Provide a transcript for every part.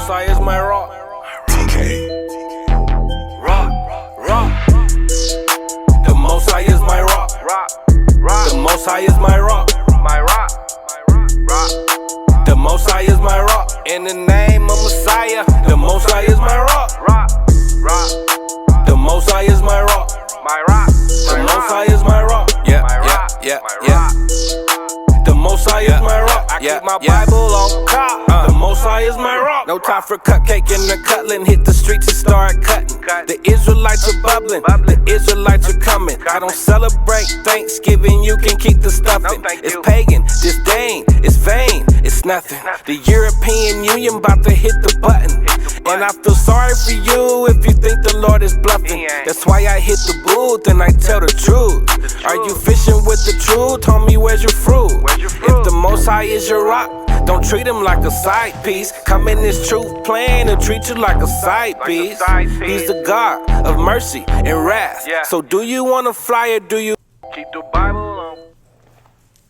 Most High is my rock. TK. Rock. The Most High is my rock. The Most High is my rock. The Most High is my rock. In the name of Messiah, the Most High is my rock. The Most High is my rock. The Most High is my rock. Yeah. The Most High is my rock. I keep my Bible on top. The Most High is my rock. No time for cupcake and the cutting. Hit the streets and start cutting. The Israelites are bubbling. The Israelites are coming. I don't celebrate Thanksgiving. You can keep the stuffing. It's pagan, disdain, it's vain, it's nothing. The European Union about to hit the button. And I feel sorry for you if you think the Lord is bluffing. That's why I hit the booth and I tell the truth. Are you fishing with the truth? Tell me where's your fruit? If the Most High is your rock, don't treat him like a side piece. Come in this truth plan and treat you like a side piece. He's the God of mercy and wrath. So do you want to fly or do you keep the Bible on?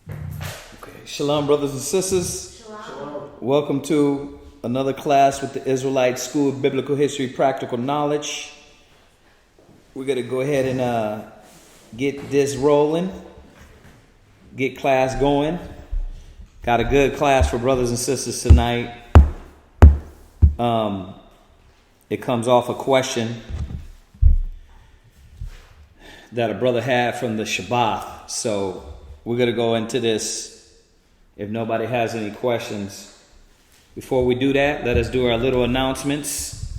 Okay. Shalom, brothers and sisters. Shalom. Welcome to another class with the Israelite School of Biblical History Practical Knowledge. We're going to go ahead and get this rolling, get class going. Got a good class for brothers and sisters tonight. It comes off a question that a brother had from the Shabbat. So we're going to go into this if nobody has any questions. Before we do that, let us do our little announcements.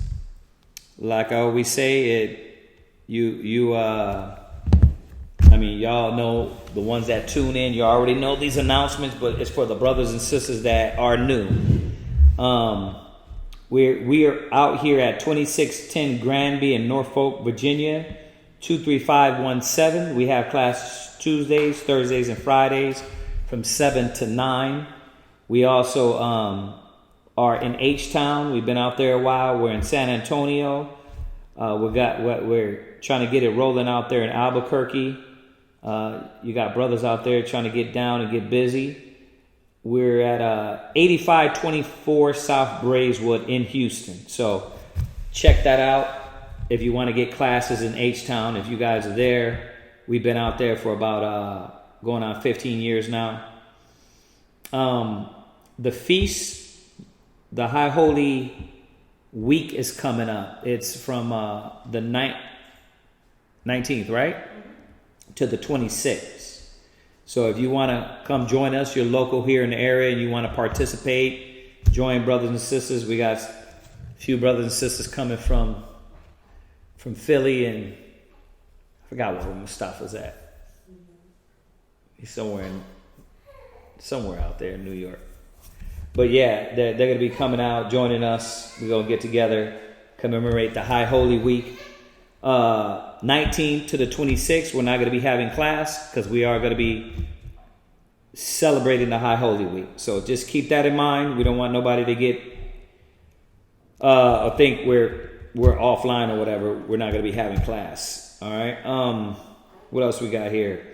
Like I always say, y'all know the ones that tune in. You already know these announcements, but it's for the brothers and sisters that are new. We are out here at 2610 Granby in Norfolk, Virginia, 23517. We have class Tuesdays, Thursdays, and Fridays from 7 to 9. We also are in H-Town. We've been out there a while. We're in San Antonio. We're trying to get it rolling out there in Albuquerque. You got brothers out there trying to get down and get busy. We're at 8524 South Braeswood in Houston. So check that out if you want to get classes in H-Town. If you guys are there, we've been out there for about going on 15 years now. The feast, the High Holy Week is coming up. It's from the 19th, right? To the 26th. So if you want to come join us, you're local here in the area and you want to participate, join brothers and sisters. We got a few brothers and sisters coming from Philly, and I forgot where Mustafa's at. He's somewhere out there in New York. But yeah, they're going to be coming out, joining us. We're going to get together, commemorate the High Holy Week. 19th to the 26th, we're not going to be having class because we are going to be celebrating the High Holy Week. So just keep that in mind. We don't want nobody to get or think we're offline or whatever. We're not going to be having class. All right. What else we got here?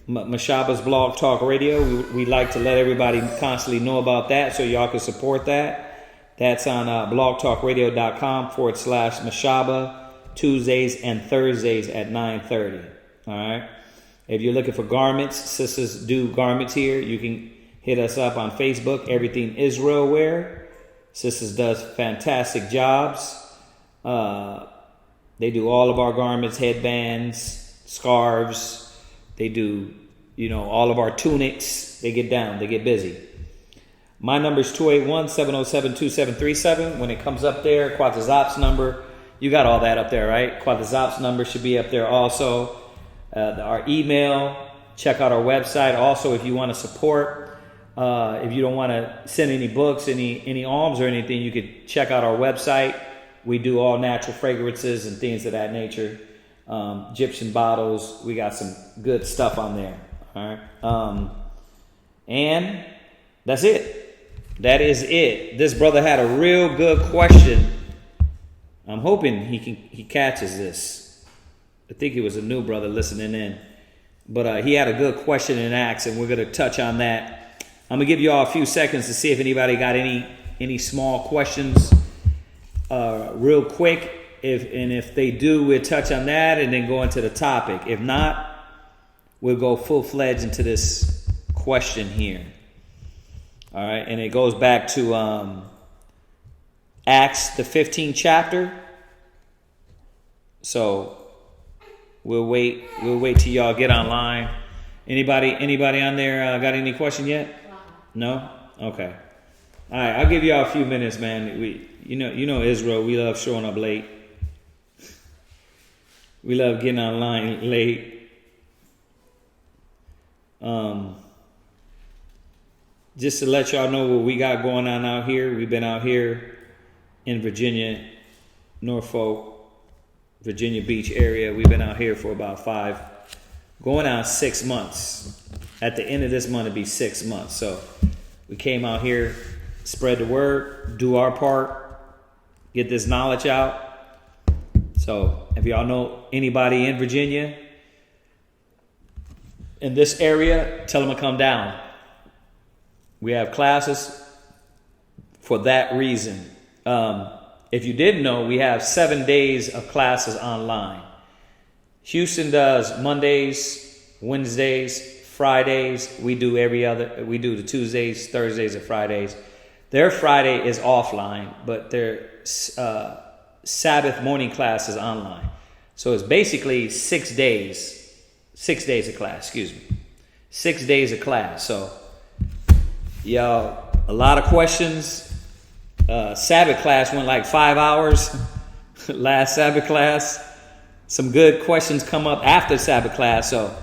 Mashaba's Blog Talk Radio. We like to let everybody constantly know about that so y'all can support that. That's on blogtalkradio.com/Mashaba. Tuesdays and Thursdays at 9:30. All right. If you're looking for garments, sisters do garments here. You can hit us up on Facebook. Everything Israel Wear. Sisters does fantastic jobs. They do all of our garments, headbands, scarves. They do, all of our tunics. They get down. They get busy. My number is 281-707-2737. When it comes up there, Quatazop's number. You got all that up there, right? Quatazop's number should be up there also. Our email. Check out our website. Also, if you want to support, if you don't want to send any books, any alms or anything, you could check out our website. We do all natural fragrances and things of that nature. Egyptian bottles. We got some good stuff on there. All right. And that's it. That is it. This brother had a real good question. I'm hoping he catches this. I think he was a new brother listening in. But he had a good question and ask, and we're going to touch on that. I'm going to give you all a few seconds to see if anybody got any small questions real quick. If they do, we'll touch on that and then go into the topic. If not, we'll go full-fledged into this question here. All right, and it goes back to Acts, the 15th chapter. So we'll wait till y'all get online. Anybody on there got any question yet? No? Okay. All right, I'll give y'all a few minutes, man. You know Israel, we love showing up late. We love getting online late. Just to let y'all know what we got going on out here. We've been out here in Virginia, Norfolk, Virginia Beach area. We've been out here for about going on 6 months. At the end of this month, it'll be 6 months. So we came out here, spread the word, do our part, get this knowledge out. So if y'all know anybody in Virginia, in this area, tell them to come down. We have classes for that reason. If you didn't know, we have 7 days of classes online. Houston does Mondays, Wednesdays, Fridays. We do the Tuesdays, Thursdays, and Fridays. Their Friday is offline, but their Sabbath morning class is online. So it's basically 6 days. 6 days of class, 6 days of class. So, y'all, a lot of questions. Sabbath class went like 5 hours. Last Sabbath class. Some good questions come up after Sabbath class. So,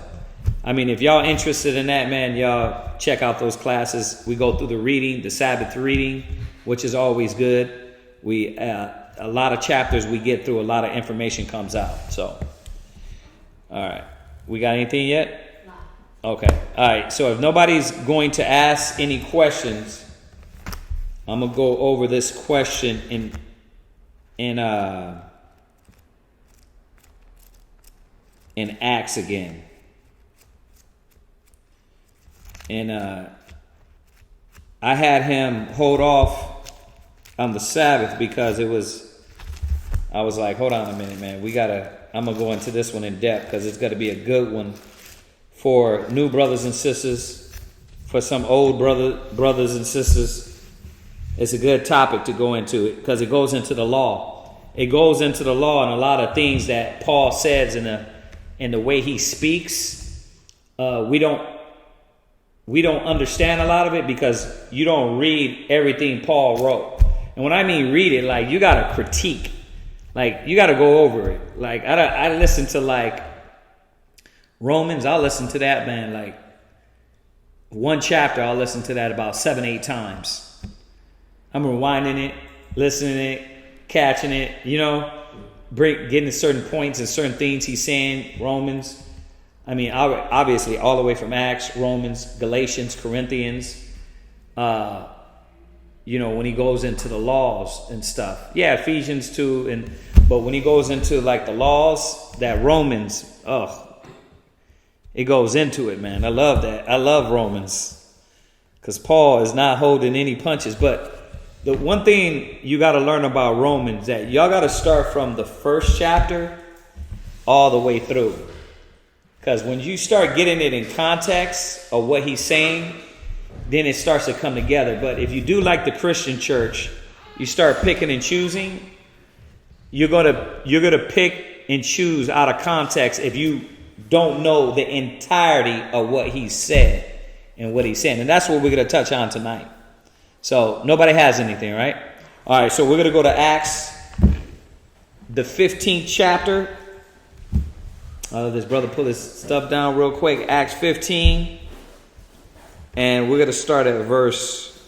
I mean, if y'all interested in that, man, y'all check out those classes. We go through the Sabbath reading, which is always good. A lot of chapters we get through, a lot of information comes out. So, all right. We got anything yet? No. Okay. All right. So if nobody's going to ask any questions, I'm gonna go over this question in Acts again. And I had him hold off on the Sabbath because I was like, hold on a minute, man. I'm going to go into this one in depth because it's going to be a good one for new brothers and sisters, for some old brothers and sisters. It's a good topic to go into because it goes into the law. It goes into the law and a lot of things that Paul says in the way he speaks. We don't understand a lot of it because you don't read everything Paul wrote. And when I mean read it, like you got to critique. Like, you got to go over it. Like, I listen to, like, Romans. I'll listen to that, man, like, one chapter, I'll listen to that about 7-8 times. I'm rewinding it, listening to it, catching it, getting to certain points and certain things he's saying, Romans. I mean, obviously, all the way from Acts, Romans, Galatians, Corinthians, when he goes into the laws and stuff. Yeah, Ephesians 2, but when he goes into like the laws, that Romans, it goes into it, man. I love that. I love Romans because Paul is not holding any punches. But the one thing you got to learn about Romans, that y'all got to start from the first chapter all the way through. Because when you start getting it in context of what he's saying, then it starts to come together. But if you do like the Christian church, you start picking and choosing, you're gonna pick and choose out of context if you don't know the entirety of what he said and what he's saying. And that's what we're going to touch on tonight. So nobody has anything, right? All right, so we're going to go to Acts, the 15th chapter. This brother put his stuff down real quick. Acts 15. And we're going to start at verse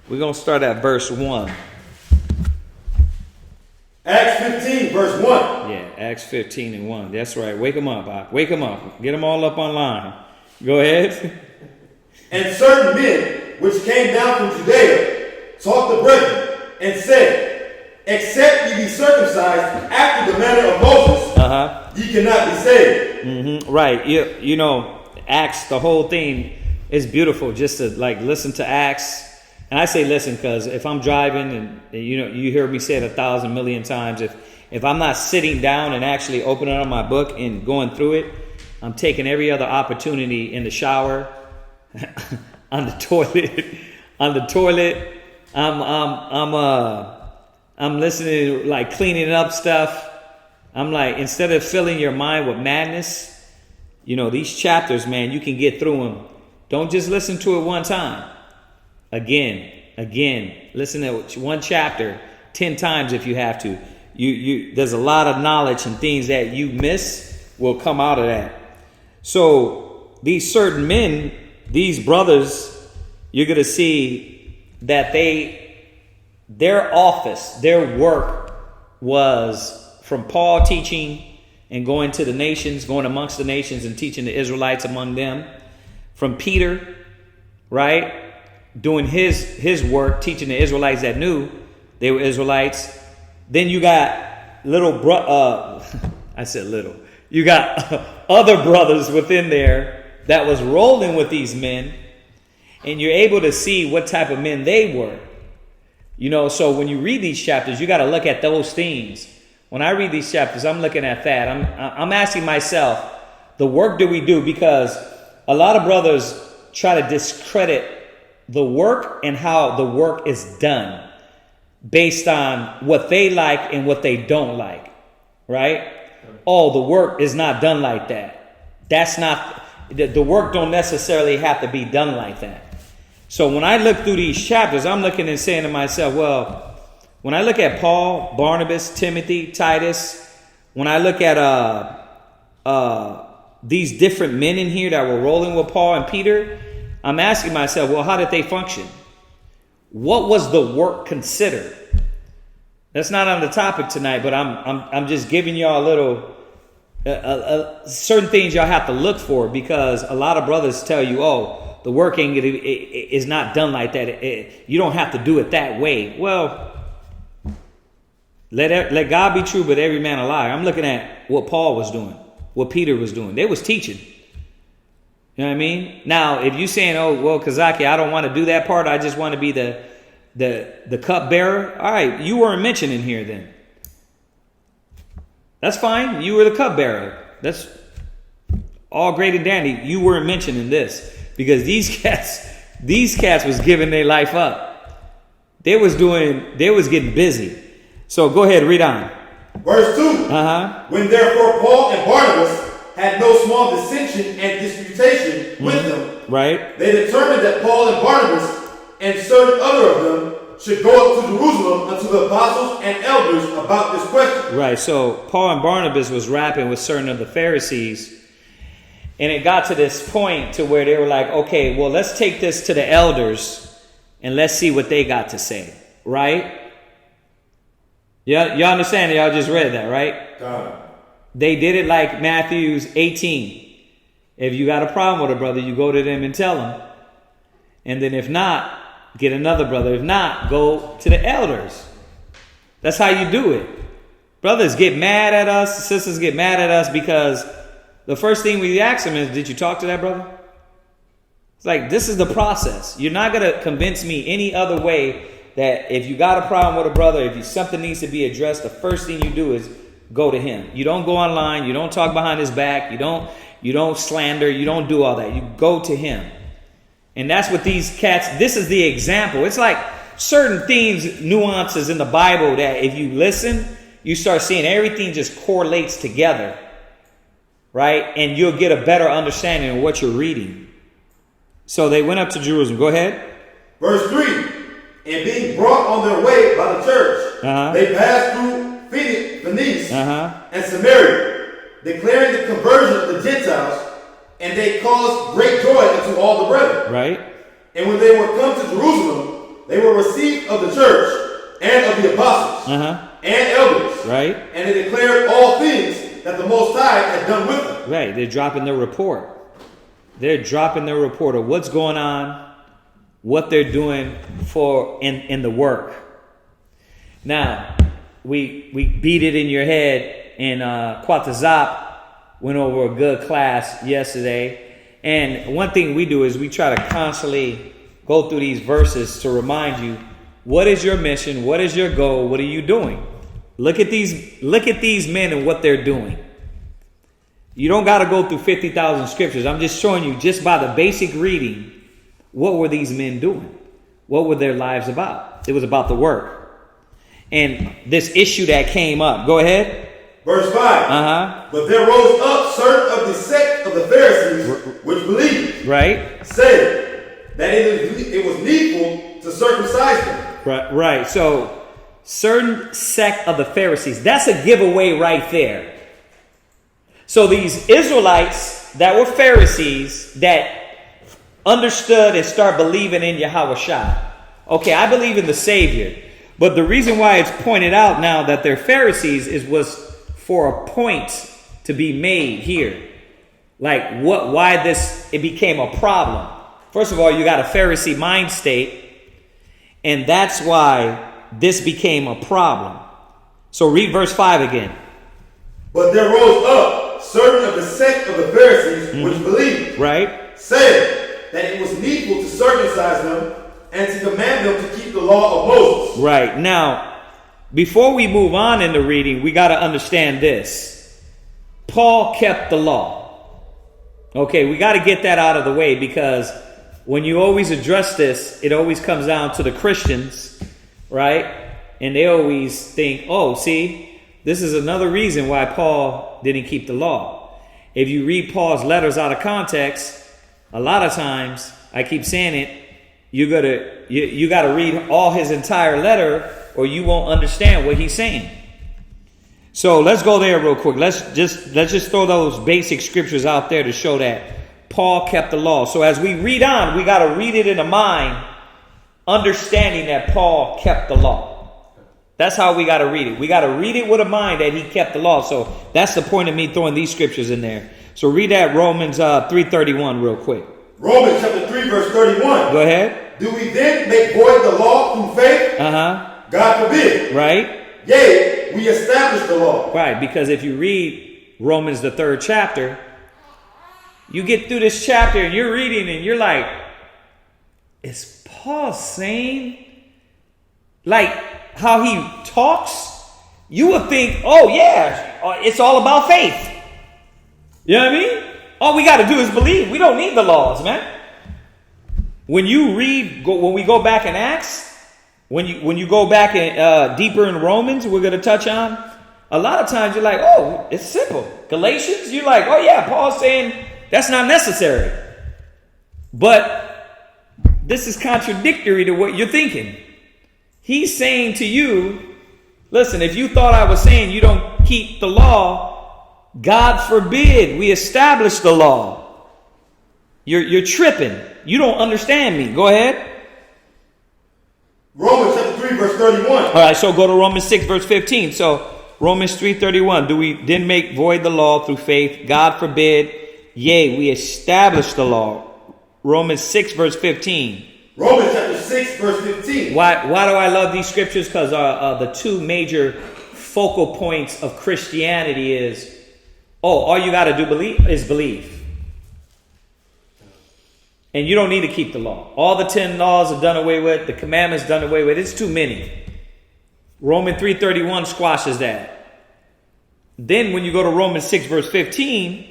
1. Acts 15, verse 1. Yeah, Acts 15 and 1. That's right. Wake them up, Bob. Wake them up. Get them all up online. Go ahead. And certain men which came down from Judea taught the brethren and said, except ye be circumcised after the manner of Moses, ye cannot be saved. Mm-hmm. Right. Acts, the whole thing is beautiful. Just to listen to Acts And I say listen because if I'm driving and you hear me say it 1,000 million times, if I'm not sitting down and actually opening up my book and going through it, I'm taking every other opportunity in the shower, on the toilet, I'm listening, like cleaning up stuff. I'm like, instead of filling your mind with madness, these chapters, man, you can get through them. Don't just listen to it one time. Again, listen to one chapter 10 times if you have to. There's a lot of knowledge and things that you miss will come out of that. So these certain men, these brothers, you're going to see that their office, their work was from Paul teaching and going to the nations, going amongst the nations and teaching the Israelites among them. From Peter, right? Doing his work, teaching the Israelites that knew they were Israelites. Then you got I said little. You got other brothers within there that was rolling with these men. And you're able to see what type of men they were. So when you read these chapters, you got to look at those things. When I read these chapters, I'm looking at that. I'm asking myself, the work do we do? Because a lot of brothers try to discredit the work and how the work is done based on what they like and what they don't like, right? Oh, the work is not done like that. That's not, the work don't necessarily have to be done like that. So when I look through these chapters, I'm looking and saying to myself, well, when I look at Paul, Barnabas, Timothy, Titus, when I look at these different men in here that were rolling with Paul and Peter, I'm asking myself, well, how did they function? What was the work considered? That's not on the topic tonight, but I'm just giving y'all a little certain things y'all have to look for, because a lot of brothers tell you, oh, the work is not done like that. You don't have to do it that way. Well, let God be true, but every man a liar. I'm looking at what Paul was doing, what Peter was doing. They was teaching. You know what I mean? Now, if you're saying, oh, well, Kazaki, I don't want to do that part. I just want to be the cup bearer. All right, you weren't mentioned in here then. That's fine. You were the cup bearer. That's all great and dandy. You weren't mentioned in this because these cats was giving their life up. They was getting busy. So go ahead, read on. Verse 2. When therefore Paul and Barnabas had no small dissension and disputation with them, right? They determined that Paul and Barnabas and certain other of them should go up to Jerusalem unto the apostles and elders about this question. Right, so Paul and Barnabas was rapping with certain of the Pharisees, and it got to this point to where they were like, okay, well, let's take this to the elders and let's see what they got to say, right? Yeah, y'all understand? Y'all just read that, right? They did it like Matthew's 18. If you got a problem with a brother, you go to them and tell them. And then if not, get another brother. If not, go to the elders. That's how you do it. Brothers get mad at us. Sisters get mad at us because the first thing we ask them is, did you talk to that brother? It's like, this is the process. You're not going to convince me any other way that if you got a problem with a brother, if something needs to be addressed, the first thing you do is go to him. You don't go online. You don't talk behind his back. You don't slander. You don't do all that. You go to him. And that's what these cats, this is the example. It's like certain things, nuances in the Bible that if you listen, you start seeing everything just correlates together. Right? And you'll get a better understanding of what you're reading. So they went up to Jerusalem. Go ahead. Verse 3. And being brought on their way by the church, they passed through Phoenice and Samaria, declaring the conversion of the Gentiles, and they caused great joy unto all the brethren. Right. And when they were come to Jerusalem, they were received of the church and of the apostles and elders. Right. And they declared all things that the Most High had done with them. Right. They're dropping their report. They're dropping their report of what's going on, what they're doing in the work. Now, we beat it in your head, and Quatazop went over a good class yesterday. And one thing we do is we try to constantly go through these verses to remind you, what is your mission? What is your goal? What are you doing? Look at these men and what they're doing. You don't got to go through 50,000 scriptures. I'm just showing you, just by the basic reading, what were these men doing? What were their lives about? It was about the work. And this issue that came up. Go ahead. Verse 5. But there rose up certain of the sect of the Pharisees, which believed, right, said that it was needful to circumcise them. Right. So, certain sect of the Pharisees. That's a giveaway right there. So these Israelites that were Pharisees that understood and start believing in Yahushua. Okay, I believe in the Savior. But the reason why it's pointed out now that they're Pharisees was for a point to be made here. Like why it became a problem. First of all, you got a Pharisee mind state, and that's why this became a problem. So read verse 5 again. But there rose up certain of the sect of the Pharisees, which believed, right, said that it was needful to circumcise them and to command them to keep the law of Moses. Right. Now, before we move on in the reading, we got to understand this. Paul kept the law. Okay, we got to get that out of the way, because when you always address this, it always comes down to the Christians, right? And they always think, oh, see, this is another reason why Paul didn't keep the law. If you read Paul's letters out of context, a lot of times, I keep saying it, you gotta read all his entire letter, or you won't understand what he's saying. So let's go there real quick. Let's just throw those basic scriptures out there to show that Paul kept the law. So as we read on, we gotta read it in the mind, understanding that Paul kept the law. That's how we got to read it. We got to read it with a mind that he kept the law. So that's the point of me throwing these scriptures in there. So read that Romans 3:31 real quick. Romans chapter 3 verse 31. Go ahead. Do we then make void the law through faith? God forbid. Right. Yea, we establish the law. Right, because if you read Romans the 3rd chapter, you get through this chapter and you're reading and you're like, is Paul saying, like, how he talks, you would think, oh yeah, it's all about faith. You know what I mean? All we got to do is believe. We don't need the laws, man. When we go back in Acts, when you go back in, deeper in Romans, we're going to touch on, a lot of times you're like, oh, it's simple. Galatians, you're like, oh yeah, Paul's saying that's not necessary. But this is contradictory to what you're thinking. He's saying to you, listen, if you thought I was saying you don't keep the law, God forbid we establish the law. You're tripping. You don't understand me. Go ahead. Romans chapter 3 verse 31. All right, so go to Romans 6 verse 15. So Romans 3:31. Do we then make void the law through faith? God forbid. Yea, we establish the law. Romans 6 verse 15. Romans chapter 6 verse 15. Why do I love these scriptures? Because the two major focal points of Christianity is, all you got to do is believe. And you don't need to keep the law. All the 10 laws are done away with. The commandments done away with. It's too many. Romans 3:31 squashes that. Then when you go to Romans 6 verse 15,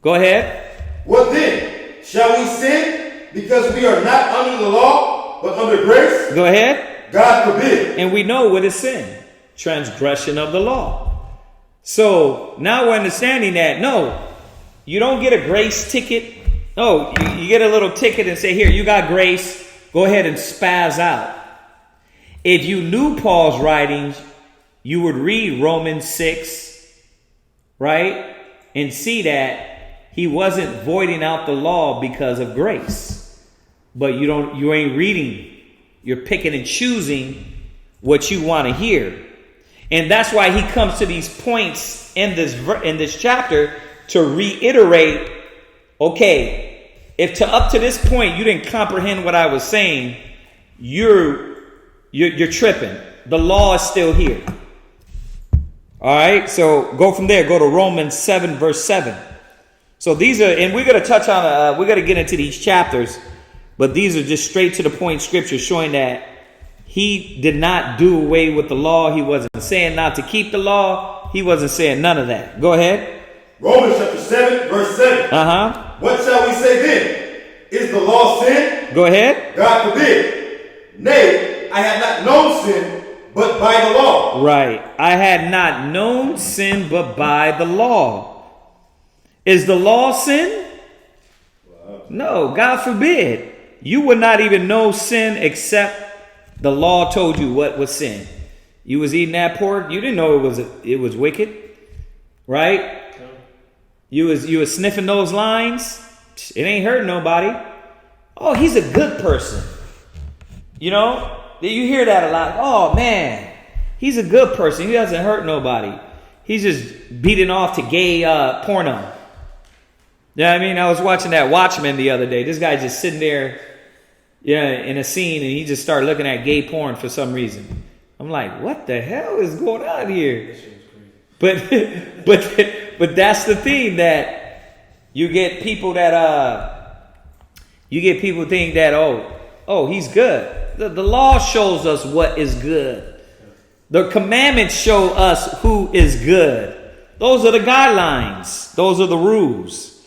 go ahead. What then? Shall we sin because we are not under the law, but under grace? Go ahead. God forbid. And we know what is sin. Transgression of the law. So now we're understanding that, no, you don't get a grace ticket. No, you get a little ticket and say, here, you got grace. Go ahead and spaz out. If you knew Paul's writings, you would read Romans 6, right? And see that he wasn't voiding out the law because of grace. But you ain't reading. You're picking and choosing what you want to hear. And that's why he comes to these points in this chapter to reiterate, okay, if up to this point you didn't comprehend what I was saying, you're tripping. The law is still here. All right, so go from there. Go to Romans 7 verse 7. So these are, and we're going to touch on, we're going to get into these chapters But these are just straight to the point scriptures showing that he did not do away with the law. He wasn't saying not to keep the law. He wasn't saying none of that. Go ahead. Romans chapter 7, verse 7. What shall we say then? Is the law sin? Go ahead. God forbid. Nay, I have not known sin but by the law. Right. I had not known sin but by the law. Is the law sin? No, God forbid. You would not even know sin except the law told you what was sin. You was eating that pork, you didn't know it was wicked. Right? You was sniffing those lines, it ain't hurting nobody. Oh, he's a good person. You know? You hear that a lot. Oh man, he's a good person. He doesn't hurt nobody. He's just beating off to gay porno. You know what I mean? I was watching that Watchmen the other day. This guy just sitting there, in a scene, and he just started looking at gay porn for some reason. I'm like, what the hell is going on here? But that's the thing, that you get people that think that oh he's good. The law shows us what is good. The commandments show us who is good. Those are the guidelines. Those are the rules.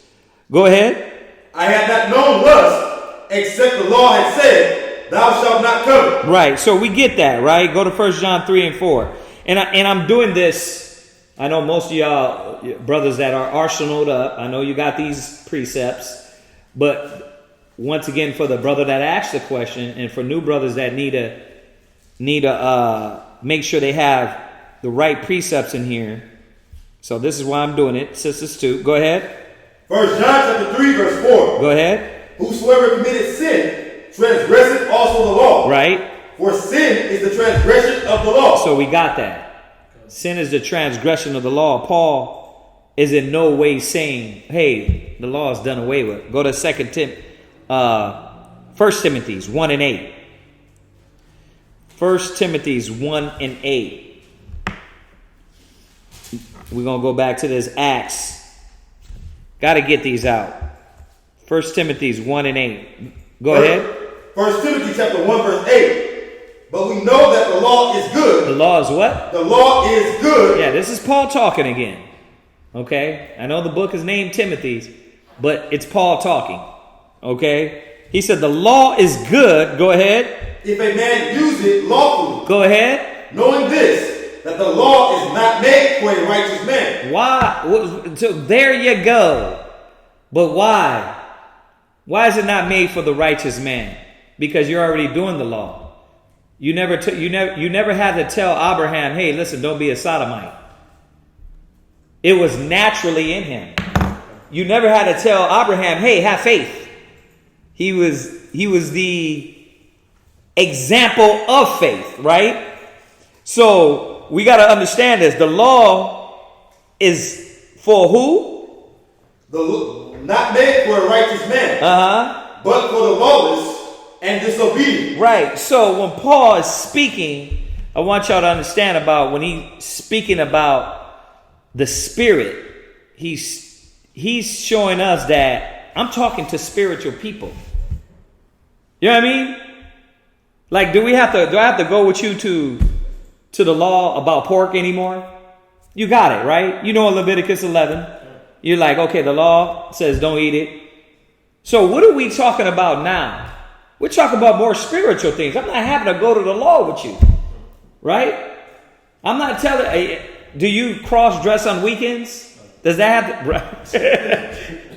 Go ahead. I have not known lust, except the law had said, thou shalt not covet. Right, so we get that, right? Go to 1 John 3 and 4. And I'm doing this. I know most of y'all brothers that are arsenaled up, I know you got these precepts. But once again, for the brother that asked the question, and for new brothers that need to make sure they have the right precepts in here. So this is why I'm doing it. Sisters too. Go ahead. 1 John chapter 3, verse 4. Go ahead. Whosoever committed sin, transgresseth also the law. Right. For sin is the transgression of the law. So we got that. Sin is the transgression of the law. Paul is in no way saying, hey, the law is done away with. Go to 1 Timothy's 1 and 8. 1 Timothy's 1 and 8. We're going to go back to this Acts. Got to get these out. 1 Timothy's 1 and 8. Go ahead. 1 Timothy chapter 1 verse 8. But we know that the law is good. The law is what? The law is good. Yeah, this is Paul talking again. Okay? I know the book is named Timothy's, but it's Paul talking. Okay? He said the law is good. Go ahead. If a man use it lawfully. Go ahead. Knowing this, that the law is not made for a righteous man. Why? So there you go. But why? Why is it not made for the righteous man? Because you're already doing the law. You never had to tell Abraham, hey, listen, don't be a sodomite. It was naturally in him. You never had to tell Abraham, hey, have faith. He was the example of faith, right? So we got to understand this. The law is for who? Not made for a righteous man. But for the lawless and disobedient. Right. So when Paul is speaking, I want y'all to understand about when he's speaking about the spirit, he's showing us that I'm talking to spiritual people. You know what I mean? Like, do I have to go with you to the law about pork anymore? You got it, right? You know Leviticus 11. You're like, okay, the law says don't eat it. So what are we talking about now? We're talking about more spiritual things. I'm not having to go to the law with you, right? I'm not telling. Do you cross-dress on weekends? Does that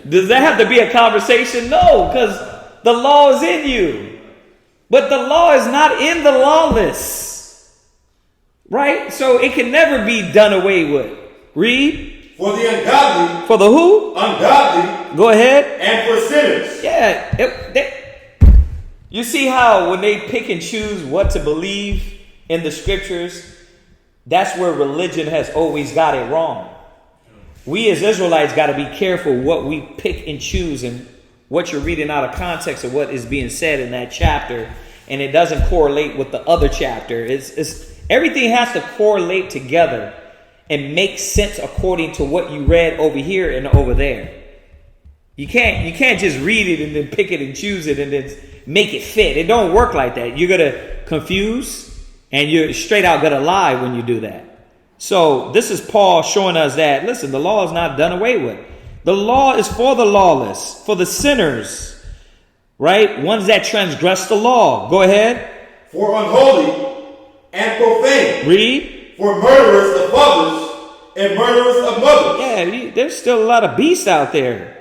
have to be a conversation? No, because the law is in you. But the law is not in the lawless. Right? So it can never be done away with. Read. For the ungodly. For the who? Ungodly. Go ahead. And for sinners. Yeah. You see how when they pick and choose what to believe in the scriptures, that's where religion has always got it wrong. We as Israelites got to be careful what we pick and choose and what you're reading out of context of what is being said in that chapter, and it doesn't correlate with the other chapter. It's everything has to correlate together and make sense according to what you read over here and over there. You can't just read it and then pick it and choose it and then make it fit. It don't work like that. You're going to confuse and you're straight out going to lie when you do that. So this is Paul showing us that, listen, the law is not done away with. The law is for the lawless, for the sinners, right? Ones that transgress the law. Go ahead. For unholy and profane. Read. For murderers of fathers and murderers of mothers. Yeah, there's still a lot of beasts out there.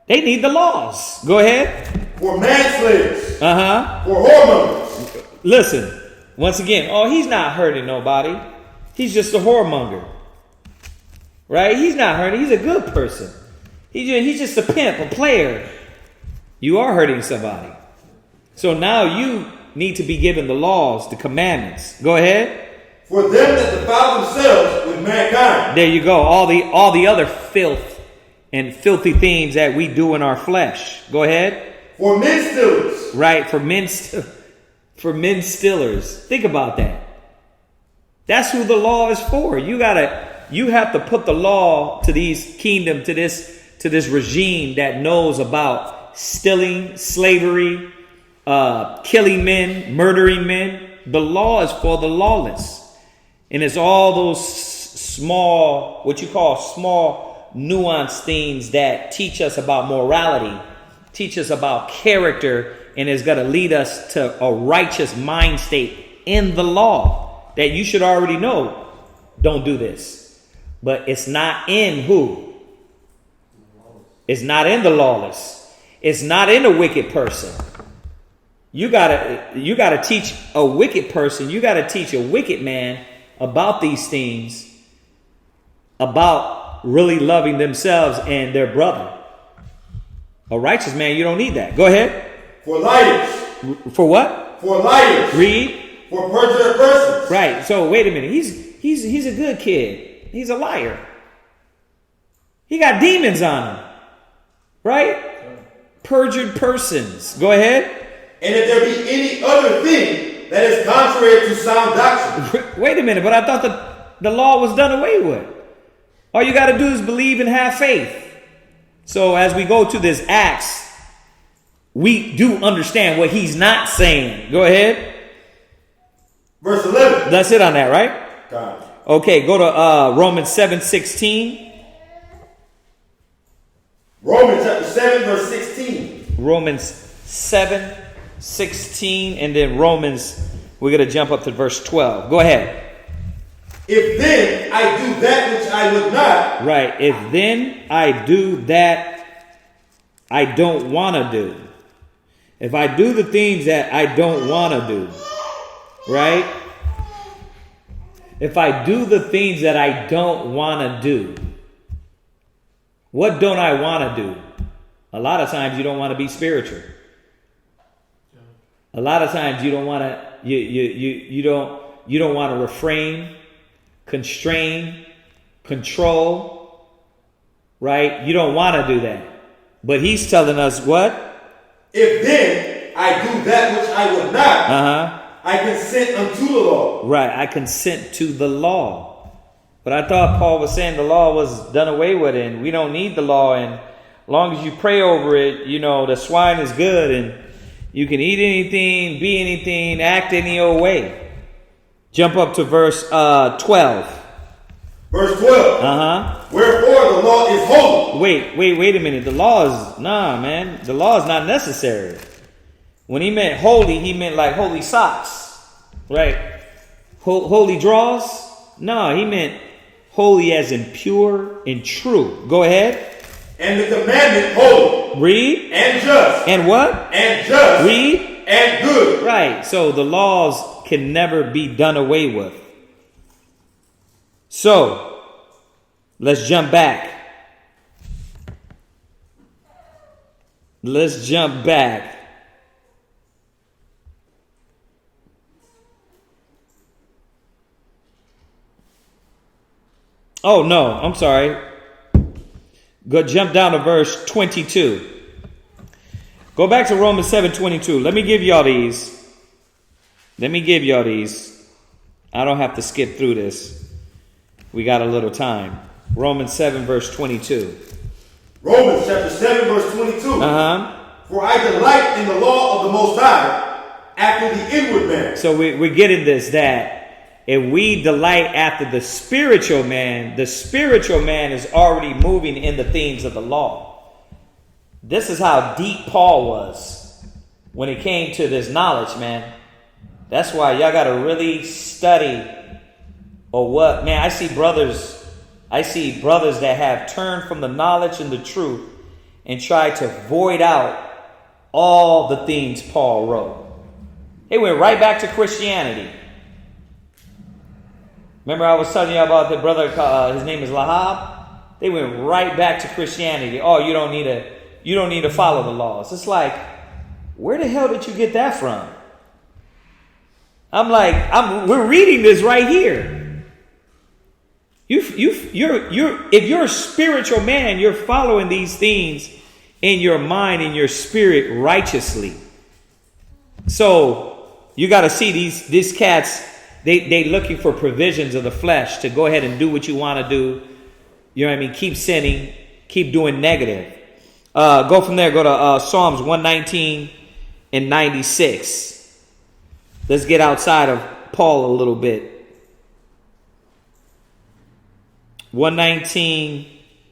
They need the laws. Go ahead. For manslayers. Uh-huh. For whoremongers. Listen, once again, he's not hurting nobody. He's just a whoremonger. Right? He's not hurting. He's a good person. He's just a pimp, a player. You are hurting somebody. So now you need to be given the laws, the commandments. Go ahead. For them that defile themselves with mankind. There you go. All the other filth and filthy things that we do in our flesh. Go ahead. For men stealers. Right, for men stealers. Think about that. That's who the law is for. You have to put the law to these kingdom, to this regime that knows about stealing, slavery, killing men, murdering men. The law is for the lawless. And it's all those small, what you call small nuanced things that teach us about morality, teach us about character, and is going to lead us to a righteous mind state in the law that you should already know. Don't do this. But it's not in who? It's not in the lawless. It's not in a wicked person. You gotta teach a wicked person. You gotta teach a wicked man about these things, about really loving themselves and their brother. A righteous man, you don't need that. Go ahead. For liars. For what? For liars. Read. For perjured persons. Right. So wait a minute. He's a good kid. He's a liar. He got demons on him. Right? Perjured persons. Go ahead. And if there be any other thing that is contrary to sound doctrine. Wait a minute, but I thought the law was done away with. All you got to do is believe and have faith. So as we go to this Acts, we do understand what he's not saying. Go ahead. Verse 11. That's it on that, right? God. Okay, go to Romans 7:16. Romans chapter 7, verse 16. Romans 7:16, and then we're going to jump up to verse 12. Go ahead. If then I do that which I would not. Right. If then I do that I don't want to do. If I do the things that I don't want to do. Right? If I do the things that I don't want to do. What don't I want to do? A lot of times you don't want to be spiritual. A lot of times you don't want to you don't want to refrain, constrain, control, right? You don't want to do that. But he's telling us what? If then I do that which I would not, I consent unto the law. Right, I consent to the law. But I thought Paul was saying the law was done away with and we don't need the law. And as long as you pray over it, the swine is good and you can eat anything, be anything, act any old way. Jump up to verse 12. Verse 12. Wherefore the law is holy. Wait a minute. The law is, man. The law is not necessary. When he meant holy, he meant like holy socks. Right? Holy draws? No, he meant holy as in pure and true. Go ahead. And the commandment holy. Read. And just. And what? And just. Read. And good. Right. So the laws can never be done away with. So, let's jump back. Let's jump back. Oh, no. I'm sorry. Go jump down to verse 22. Go back to Romans 7:22. Let me give y'all these. I don't have to skip through this. We got a little time. Romans 7 verse 22. Romans chapter 7 verse 22. Uh-huh. For I delight in the law of the Most High after the inward man. So we're getting this, that if we delight after the spiritual man is already moving in the things of the law. This is how deep Paul was when it came to this knowledge, man. That's why y'all got to really study. Or what, man, I see brothers that have turned from the knowledge and the truth and tried to void out all the things Paul wrote. They went right back to Christianity. Remember I was telling you about the brother, his name is Lahab? They went right back to Christianity. Oh, you don't need to follow the laws. It's like, where the hell did you get that from? We're reading this right here. If you're a spiritual man, you're following these things in your mind and your spirit righteously. So you got to see these cats. They looking for provisions of the flesh to go ahead and do what you want to do. You know what I mean? Keep sinning, keep doing negative. Go from there. Go to Psalms 119 and 96. Let's get outside of Paul a little bit. 119,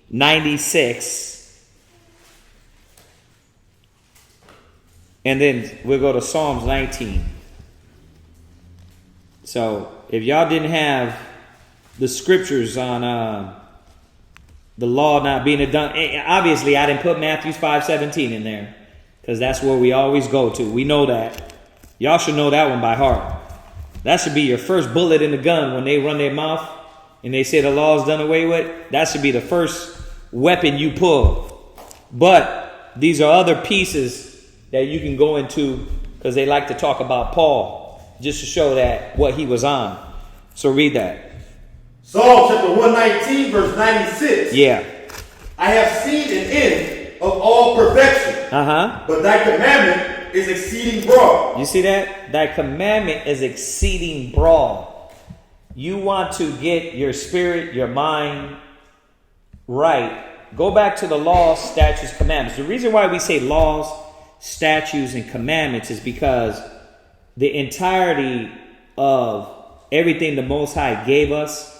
96. And then we'll go to Psalms 19. So if y'all didn't have the scriptures on the law not being done, obviously I didn't put Matthew 5:17 in there because that's where we always go to. We know that. Y'all should know that one by heart. That should be your first bullet in the gun when they run their mouth and they say the law is done away with. That should be the first weapon you pull. But these are other pieces that you can go into because they like to talk about Paul just to show that what he was on. So read that. Psalm chapter 119 verse 96. Yeah. I have seen an end of all perfection. But thy commandment is exceeding broad. You see that? Thy commandment is exceeding broad. You want to get your spirit, your mind right. Go back to the laws, statutes, commandments. The reason why we say laws, statutes, and commandments is because the entirety of everything the Most High gave us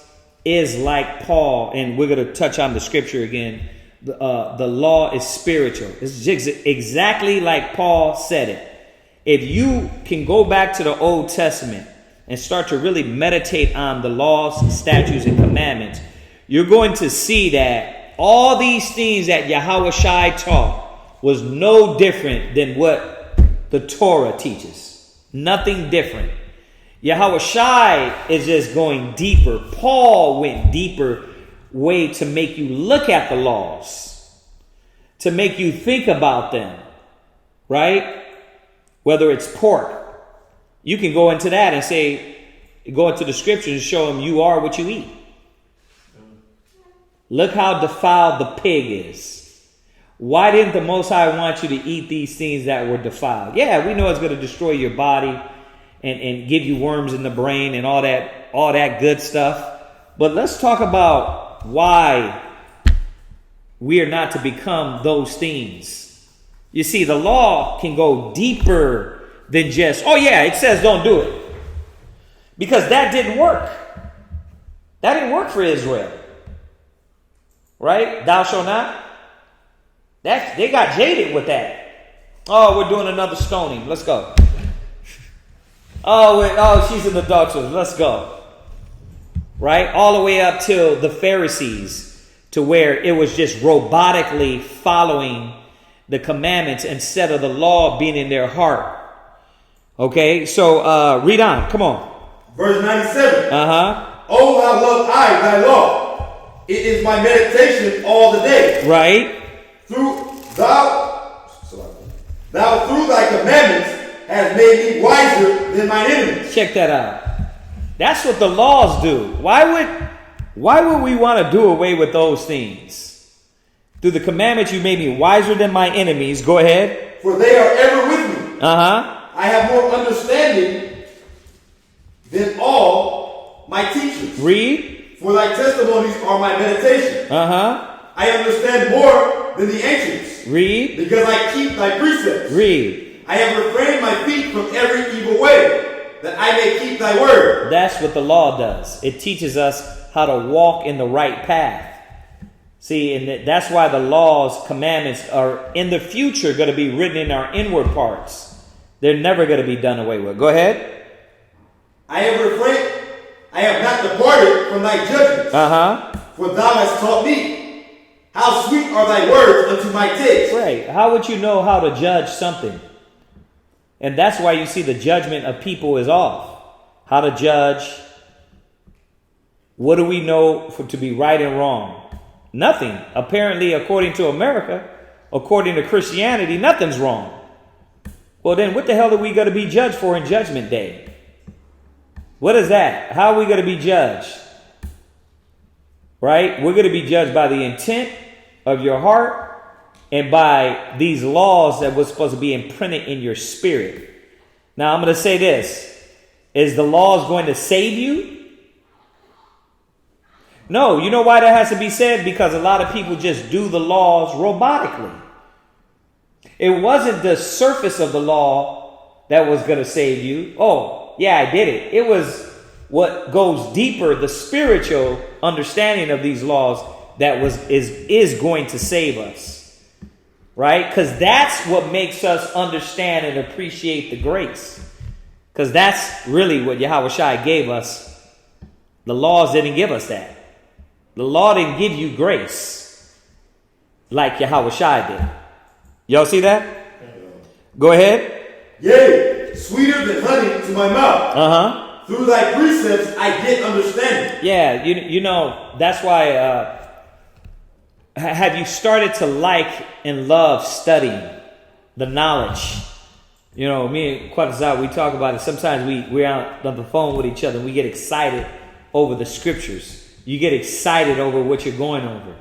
is like Paul, and we're going to touch on the scripture again. The law is spiritual. It's just exactly like Paul said it. If you can go back to the Old Testament and start to really meditate on the laws, statutes, and commandments, you're going to see that all these things that Yahweh Shai taught was no different than what the Torah teaches. Nothing different. Yahweh Shai is just going deeper. Paul went deeper way to make you look at the laws, to make you think about them, right? Whether it's pork, you can go into that and say, go into the scriptures and show them you are what you eat. Look how defiled the pig is. Why didn't the Most High want you to eat these things that were defiled? Yeah, we know it's going to destroy your body and give you worms in the brain and all that good stuff. But let's talk about why we are not to become those things. You see, the law can go deeper than just, oh yeah, it says don't do it. Because that didn't work. That didn't work for Israel. Right? Thou shalt not. They got jaded with that. Oh, we're doing another stoning. Let's go. Oh, she's an adulteress. Let's go. Right? All the way up till the Pharisees, to where it was just robotically following the commandments instead of the law being in their heart. Okay, so read on. Come on. Verse 97. Oh, how love I thy law. It is my meditation all the day. Right. Thou through thy commandments has made me wiser than mine enemies. Check that out. That's what the laws do. Why would we want to do away with those things? Through the commandments you made me wiser than my enemies. Go ahead. For they are ever with me. I have more understanding than all my teachers. Read. For thy testimonies are my meditation. I understand more than the ancients. Read. Because I keep thy precepts. Read. I have refrained my feet from every evil way, that I may keep thy word. That's what the law does. It teaches us how to walk in the right path. See, and that's why the laws, commandments are in the future going to be written in our inward parts. They're never going to be done away with. Go ahead. I have not departed from thy judgments. For thou hast taught me. How sweet are thy words unto my taste. Right. How would you know how to judge something? And that's why you see the judgment of people is off. How to judge. What do we know to be right and wrong? Nothing. Apparently, according to America, according to Christianity, nothing's wrong. Well, then what the hell are we going to be judged for in Judgment Day? What is that? How are we going to be judged? Right? We're going to be judged by the intent of your heart and by these laws that was supposed to be imprinted in your spirit. Now, I'm going to say this. Is the laws going to save you? No. You know why that has to be said? Because a lot of people just do the laws robotically. It wasn't the surface of the law that was going to save you. Oh, yeah, I did it. It was what goes deeper, the spiritual understanding of these laws that is going to save us. Right? Because that's what makes us understand and appreciate the grace. Because that's really what Yahweh Shai gave us. The laws didn't give us that. The law didn't give you grace like Yahweh Shai did. Y'all see that? Go ahead. Yea, sweeter than honey to my mouth. Through thy precepts I get understanding. Yeah, you know, that's why have you started to like and love studying the knowledge? You know, me and Quatazat, we talk about it. Sometimes we're out on the phone with each other and we get excited over the scriptures. You get excited over what you're going over.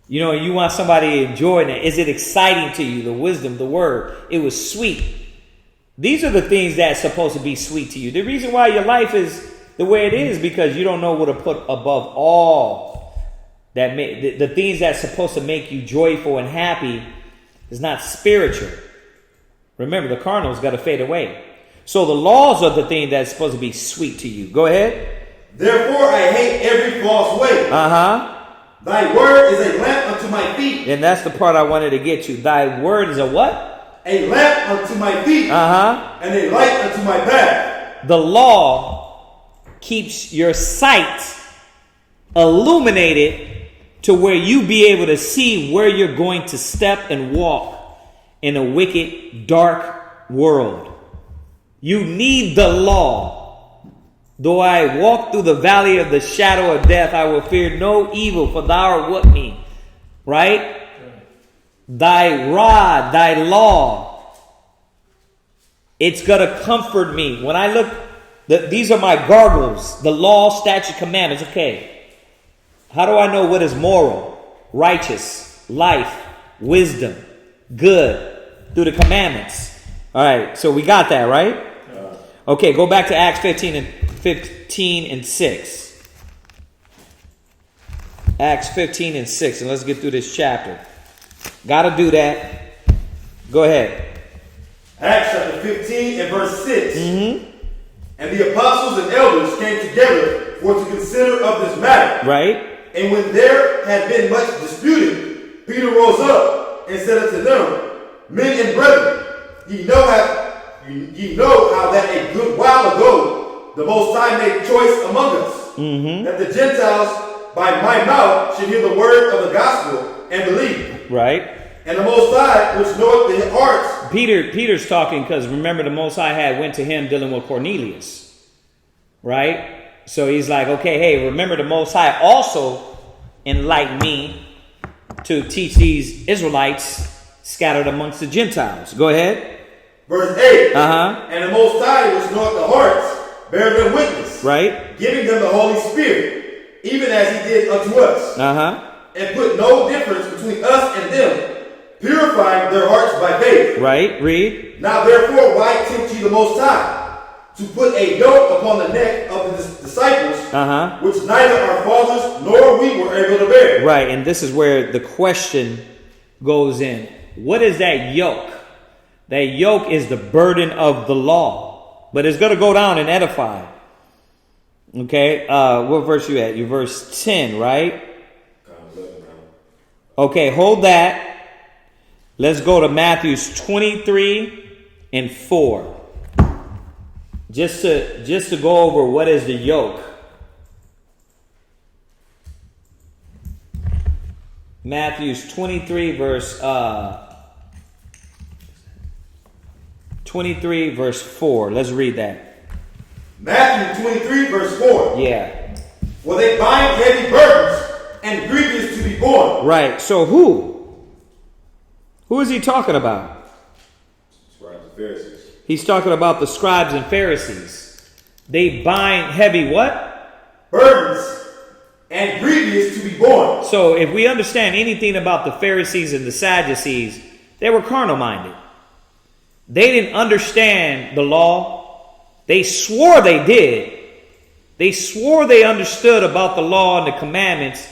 You know, you want somebody to enjoy it. Is it exciting to you? The wisdom, the word. It was sweet. These are the things that's supposed to be sweet to you. The reason why your life is the way it is because you don't know what to put above all. The things that's supposed to make you joyful and happy is not spiritual. Remember, the carnal's got to fade away. So the laws are the thing that's supposed to be sweet to you. Go ahead. Therefore I hate every false way. Thy word is a lamp unto my feet. And that's the part I wanted to get to. Thy word is a what? A lamp unto my feet. And a light unto my path. The law keeps your sight illuminated to where you be able to see where you're going to step and walk in a wicked, dark world. You need the law. Though I walk through the valley of the shadow of death, I will fear no evil, for thou art with me. Right? Thy rod, thy law, it's going to comfort me. When I look, these are my gargles, the law, statute, commandments. Okay. How do I know what is moral, righteous, life, wisdom, good? Through the commandments. All right. So we got that, right? Okay. Go back to Acts 15 and 6. Acts 15 and 6. And let's get through this chapter. Got to do that. Go ahead. Acts chapter 15 and verse 6. And the apostles and elders came together for to consider of this matter. Right. And when there had been much disputing, Peter rose up and said unto them, Men and brethren, ye know how that a good while ago the Most High made choice among us, that the Gentiles by my mouth should hear the word of the gospel and believe. Right. And the Most High, which knoweth the hearts. Peter's talking because remember the Most High went to him dealing with Cornelius. Right? So he's like, okay, hey, remember the Most High also enlightened me to teach these Israelites scattered amongst the Gentiles. Go ahead. Verse 8. And the Most High, which knoweth the hearts, bear them witness. Right. Giving them the Holy Spirit, even as he did unto us. And put no difference between us and them, purifying their hearts by faith. Right. Read. Now therefore, why tempt ye the Most High to put a yoke upon the neck of the disciples, which neither our fathers nor we were able to bear? Right. And this is where the question goes in. What is that yoke? That yoke is the burden of the law. But it's going to go down and edify. Okay, what verse you at? You verse 10, right? Okay, hold that. Let's go to Matthew 23 and 4. Just to go over what is the yoke. Matthew 23 verse 4. Let's read that. Matthew 23 verse 4. Yeah. For they bind heavy burdens and grievous to be borne. Right. So who? Who is he talking about? Scribes and Pharisees. He's talking about the scribes and Pharisees. They bind heavy what? Burdens and grievous to be borne. So if we understand anything about the Pharisees and the Sadducees, they were carnal minded. They didn't understand the law. They swore they did. They swore they understood about the law and the commandments.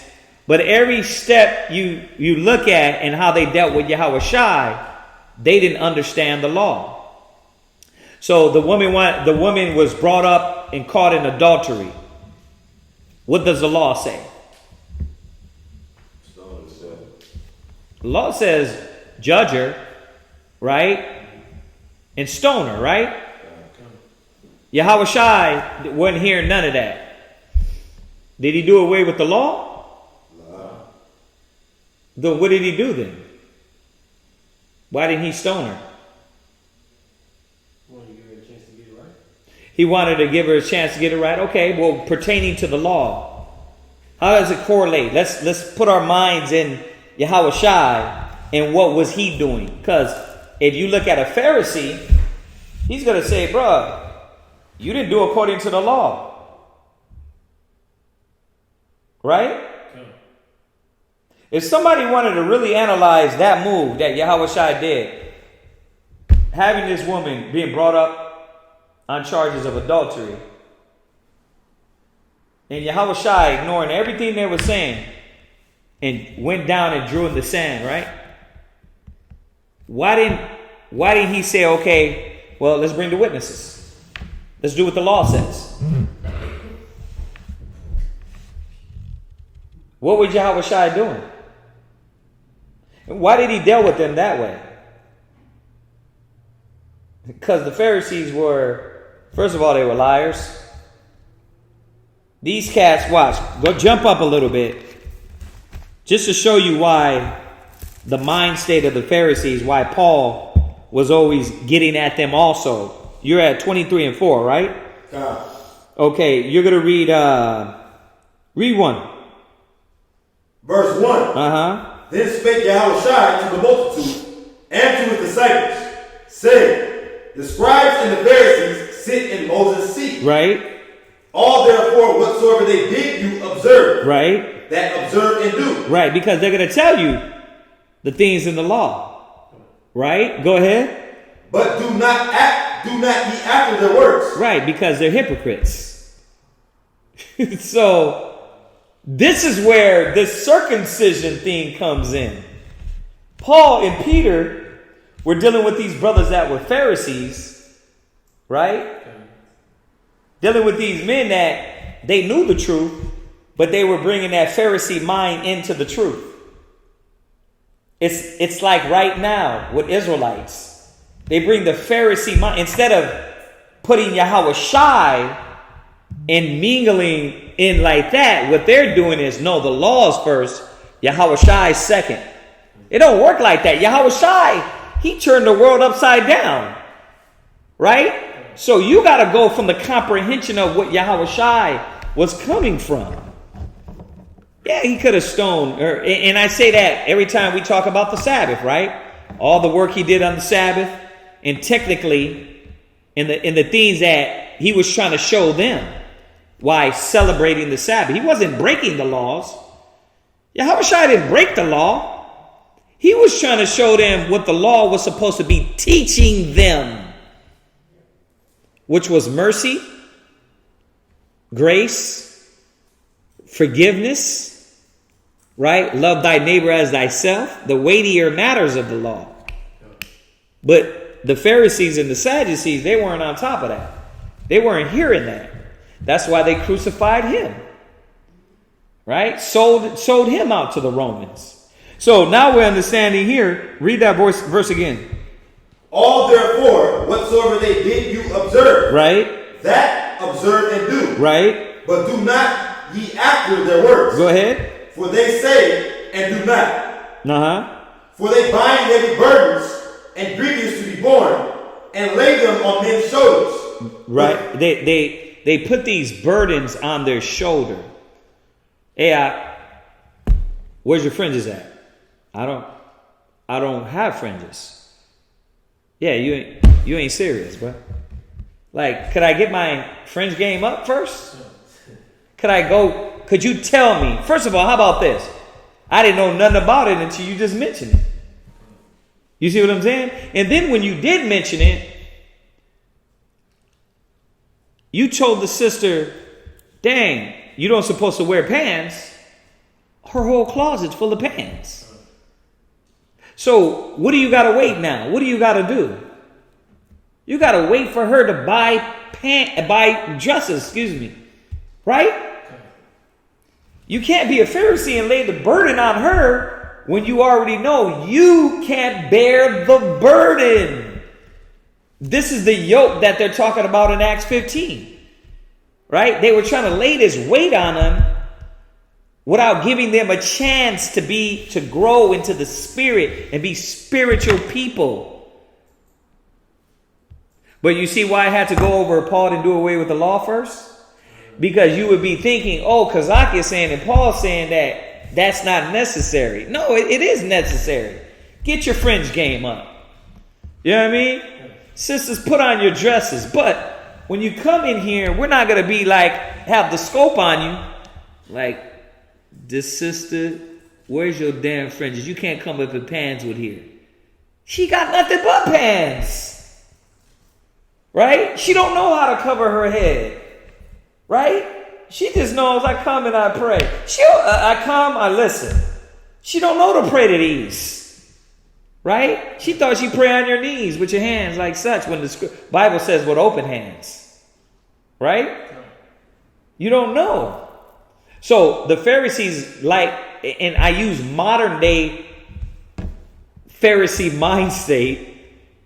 But every step you look at and how they dealt with Yahushua, they didn't understand the law. So the woman was brought up and caught in adultery. What does the law say? The law says judge her, right? And stone her, right? Yahushua wasn't hearing none of that. Did he do away with the law? No. What did he do then? Why didn't he stone her? He wanted to give her a chance to get it right. Okay, well, pertaining to the law, how does it correlate? Let's put our minds in Yahushua and what was he doing? Because if you look at a Pharisee, he's going to say, bruh, you didn't do according to the law. Right? Okay. If somebody wanted to really analyze that move that Yahushua did, having this woman being brought up on charges of adultery, and Yahushua ignoring everything they were saying and went down and drew in the sand, right? Why didn't he say, okay, well, let's bring the witnesses. Let's do what the law says. What was Yahushua doing? Why did he deal with them that way? Because the Pharisees were, first of all, they were liars. These cats, watch, go jump up a little bit, just to show you why the mind state of the Pharisees, why Paul was always getting at them also. You're at 23 and 4, right? God. Okay, you're going to read 1. Verse 1. Uh-huh. Then spake Yahushua to the multitude and to his disciples, saying, the scribes and the Pharisees sit in Moses' seat. Right. All therefore whatsoever they bid you observe. Right. That observe and do. Right, because they're going to tell you the things in the law. Right? Go ahead. But do not ye after their works. Right, because they're hypocrites. So this is where this circumcision thing comes in. Paul and Peter were dealing with these brothers that were Pharisees, right? Dealing with these men that they knew the truth, but they were bringing that Pharisee mind into the truth. It's like right now with Israelites. They bring the Pharisee mind. Instead of putting Yahushua and mingling in like that, what they're doing is, no, the law is first, Yahushua is second. It don't work like that. Yahushua, he turned the world upside down. Right? So you got to go from the comprehension of what Yahushua was coming from. Yeah, he could have stoned her. And I say that every time we talk about the Sabbath, right? All the work he did on the Sabbath. And technically, in the things that he was trying to show them, why celebrating the Sabbath. He wasn't breaking the laws. Yahushua didn't break the law. He was trying to show them what the law was supposed to be teaching them, which was mercy, grace, forgiveness, right? Love thy neighbor as thyself, the weightier matters of the law. But the Pharisees and the Sadducees, they weren't on top of that. They weren't hearing that. That's why they crucified him. Right? Sold him out to the Romans. So now we're understanding here. Read that verse again. All therefore, whatsoever they bid you observe. Right. That observe and do. Right. But do not ye after their words. Go ahead. For they say and do not. Uh-huh. For they bind heavy burdens and grievous to be borne, and lay them on men's shoulders. Right. They put these burdens on their shoulder. Hey, where's your fringes at? I don't have fringes. Yeah, you ain't serious, bro. Like, could I get my fringe game up first? Could you tell me? First of all, how about this? I didn't know nothing about it until you just mentioned it. You see what I'm saying? And then when you did mention it, you told the sister, dang, you don't supposed to wear pants. Her whole closet's full of pants. So what do you got to wait now? What do you got to do? You got to wait for her to buy dresses, right? You can't be a Pharisee and lay the burden on her when you already know you can't bear the burden. This is the yoke that they're talking about in Acts 15. Right? They were trying to lay this weight on them without giving them a chance to grow into the spirit and be spiritual people. But you see why I had to go over Paul and do away with the law first? Because you would be thinking, oh, Kazak is saying and Paul's saying that that's not necessary. No, it is necessary. Get your fringe game up. You know what I mean? Sisters, put on your dresses. But when you come in here, we're not going to be like, have the scope on you. Like, this sister, where's your damn fringes? You can't come up in pants with here. She got nothing but pants. Right? She don't know how to cover her head. Right? She just knows I come and I pray. I come, I listen. She don't know to pray to these. Right? She thought she pray on your knees with your hands like such when the Bible says with open hands. Right? You don't know. So the Pharisees and I use modern day Pharisee mind state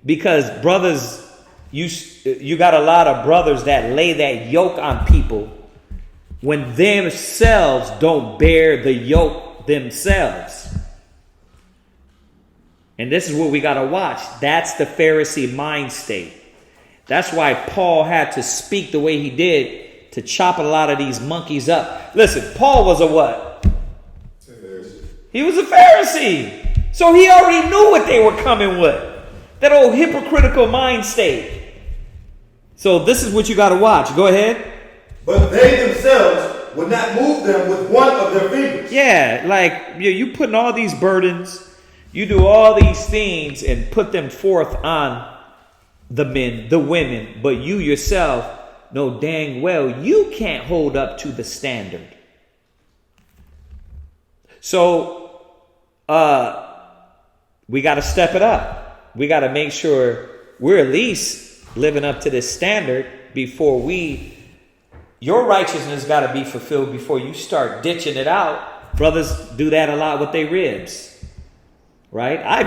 because brothers, you got a lot of brothers that lay that yoke on people when themselves don't bear the yoke themselves. And this is what we got to watch. That's the Pharisee mind state. That's why Paul had to speak the way he did to chop a lot of these monkeys up. Listen, Paul was a what? He was a Pharisee. So he already knew what they were coming with. That old hypocritical mind state. So this is what you got to watch. Go ahead. But they themselves would not move them with one of their fingers. Yeah, like you putting all these burdens. You do all these things and put them forth on the men, the women, but you yourself know dang well you can't hold up to the standard. So we got to step it up. We got to make sure we're at least living up to this standard before your righteousness got to be fulfilled before you start ditching it out. Brothers do that a lot with their ribs. Right? I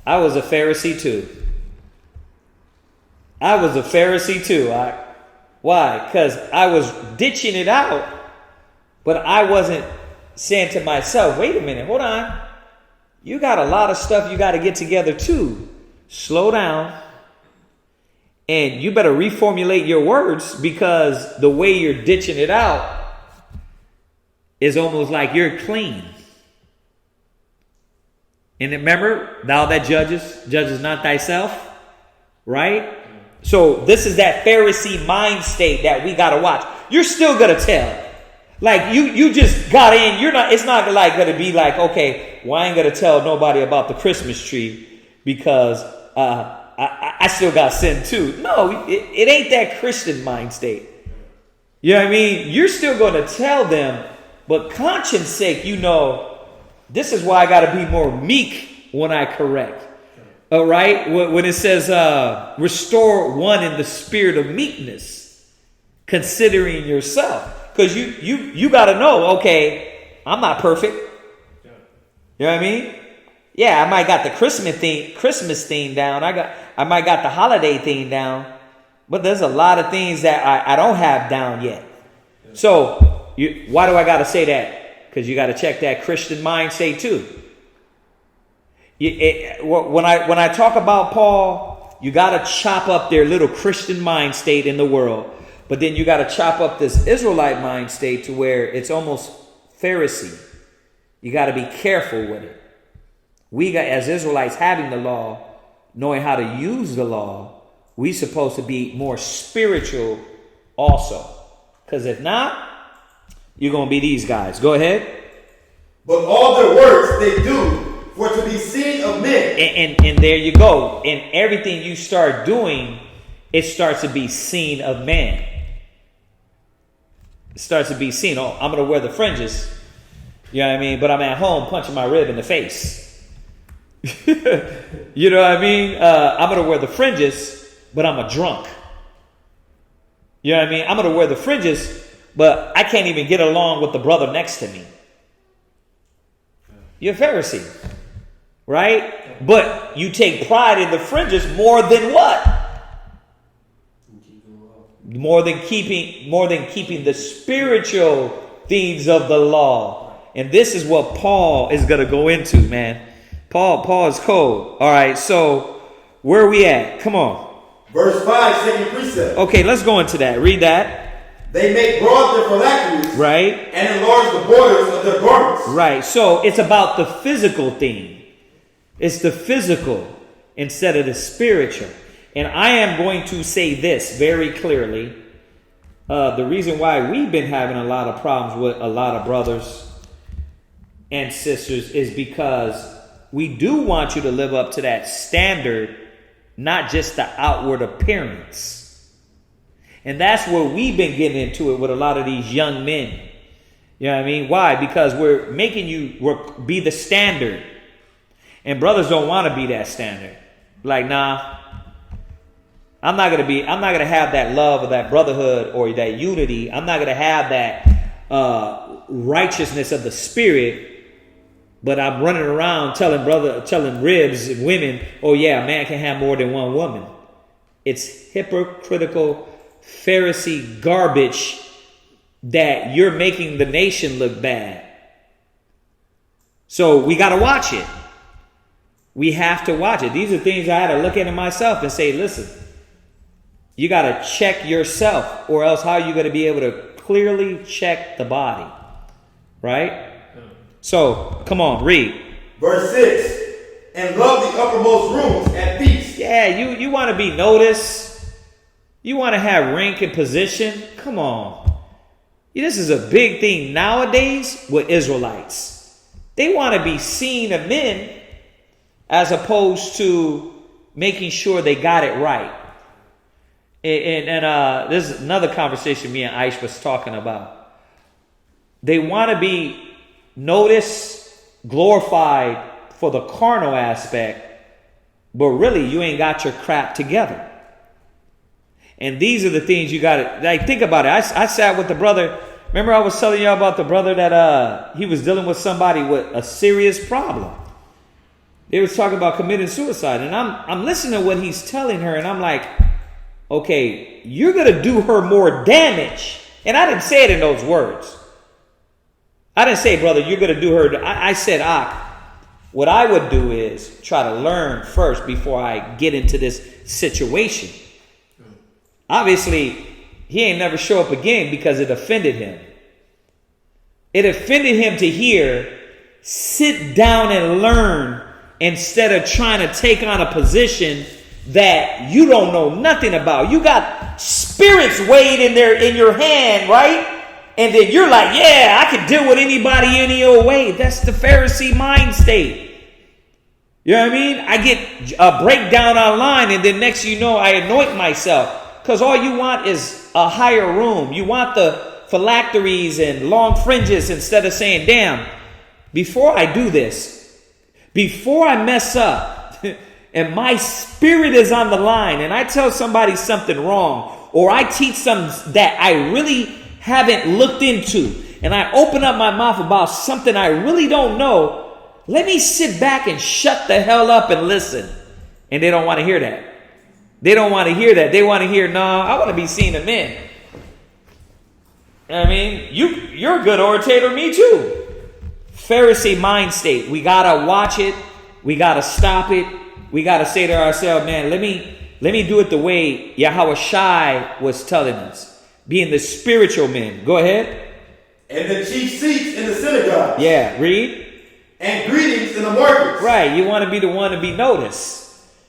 was a Pharisee too. Why? Because I was ditching it out, but I wasn't saying to myself, wait a minute, hold on. You got a lot of stuff you got to get together too. Slow down. And you better reformulate your words because the way you're ditching it out is almost like you're clean. And remember, thou that judges not thyself, right? So this is that Pharisee mind state that we got to watch. You're still going to tell. Like you just got in. It's not like going to be like, okay, well, I ain't going to tell nobody about the Christmas tree because I still got sin too. No, it ain't that Christian mind state. You know what I mean? You're still going to tell them But conscience sake, this is why I got to be more meek when I correct. All right? When it says, restore one in the spirit of meekness, considering yourself. Because you got to know, okay, I'm not perfect. You know what I mean? Yeah, I might got the Christmas theme down. I might got the holiday theme down. But there's a lot of things that I don't have down yet. So, why do I got to say that? Because you got to check that Christian mind state too. When I talk about Paul, you got to chop up their little Christian mind state in the world. But then you got to chop up this Israelite mind state to where it's almost Pharisee. You got to be careful with it. We got, as Israelites having the law, knowing how to use the law, we supposed to be more spiritual also. Because if not, you're going to be these guys. Go ahead. But all their works they do for to be seen of men. And there you go. And everything you start doing, it starts to be seen of man. It starts to be seen. Oh, I'm going to wear the fringes. You know what I mean? But I'm at home punching my rib in the face. You know what I mean? I'm going to wear the fringes, but I'm a drunk. You know what I mean? I'm going to wear the fringes, but I can't even get along with the brother next to me. You're a Pharisee, right? But you take pride in the fringes more than what? More than keeping the spiritual things of the law. And this is what Paul is going to go into, man. Paul is cold. All right, so where are we at? Come on. Verse 5, second precept. Okay, let's go into that. Read that. They make broad their phylacteries, right, and enlarge the borders of their garments. Right. So it's about the physical thing. It's the physical instead of the spiritual. And I am going to say this very clearly. The reason why we've been having a lot of problems with a lot of brothers and sisters is because we do want you to live up to that standard, not just the outward appearance. And that's where we've been getting into it with a lot of these young men. You know what I mean? Why? Because we're making you be the standard. And brothers don't want to be that standard. Like, nah, I'm not going to have that love or that brotherhood or that unity. I'm not going to have that righteousness of the spirit. But I'm running around telling ribs and women, oh yeah, a man can have more than one woman. It's hypocritical Pharisee garbage that you're making the nation look bad. So we got to watch it. We have to watch it. These are things I had to look into myself and say, listen, you got to check yourself, or else how are you going to be able to clearly check the body? Right? So, come on, read. Verse 6, and love the uppermost rooms at feast. Yeah, you want to be noticed. You want to have rank and position. Come on. This is a big thing nowadays with Israelites. They want to be seen of men as opposed to making sure they got it right. And this is another conversation me and Aish was talking about. They want to be noticed, glorified for the carnal aspect, but really you ain't got your crap together. And these are the things you got to, like, think about it. I sat with the brother. Remember I was telling you about the brother that he was dealing with somebody with a serious problem. They was talking about committing suicide, and I'm listening to what he's telling her, and I'm like, okay, you're gonna do her more damage. And I didn't say it in those words. I didn't say, brother, you're going to do her. I said, what I would do is try to learn first before I get into this situation. Obviously, he ain't never show up again because it offended him. It offended him to hear, sit down and learn instead of trying to take on a position that you don't know nothing about. You got spirits weighed in your hand, right? And then you're like, yeah, I can deal with anybody any old way. That's the Pharisee mind state. You know what I mean? I get a breakdown online, and then next you know, I anoint myself. Because all you want is a higher room. You want the phylacteries and long fringes instead of saying, damn, before I do this, before I mess up, and my spirit is on the line, and I tell somebody something wrong, or I teach something that I really haven't looked into, and I open up my mouth about something I really don't know, let me sit back and shut the hell up and listen. And they don't want to hear that. They don't want to hear that. They want to hear, no, I want to be seen of men. I mean, you're a good orator, me too. Pharisee mind state. We got to watch it. We got to stop it. We got to say to ourselves, man, let me do it the way Yahweh Shai was telling us. Being the spiritual men. Go ahead. And the chief seats in the synagogue. Yeah, read. And greetings in the markets. Right, you want to be the one to be noticed.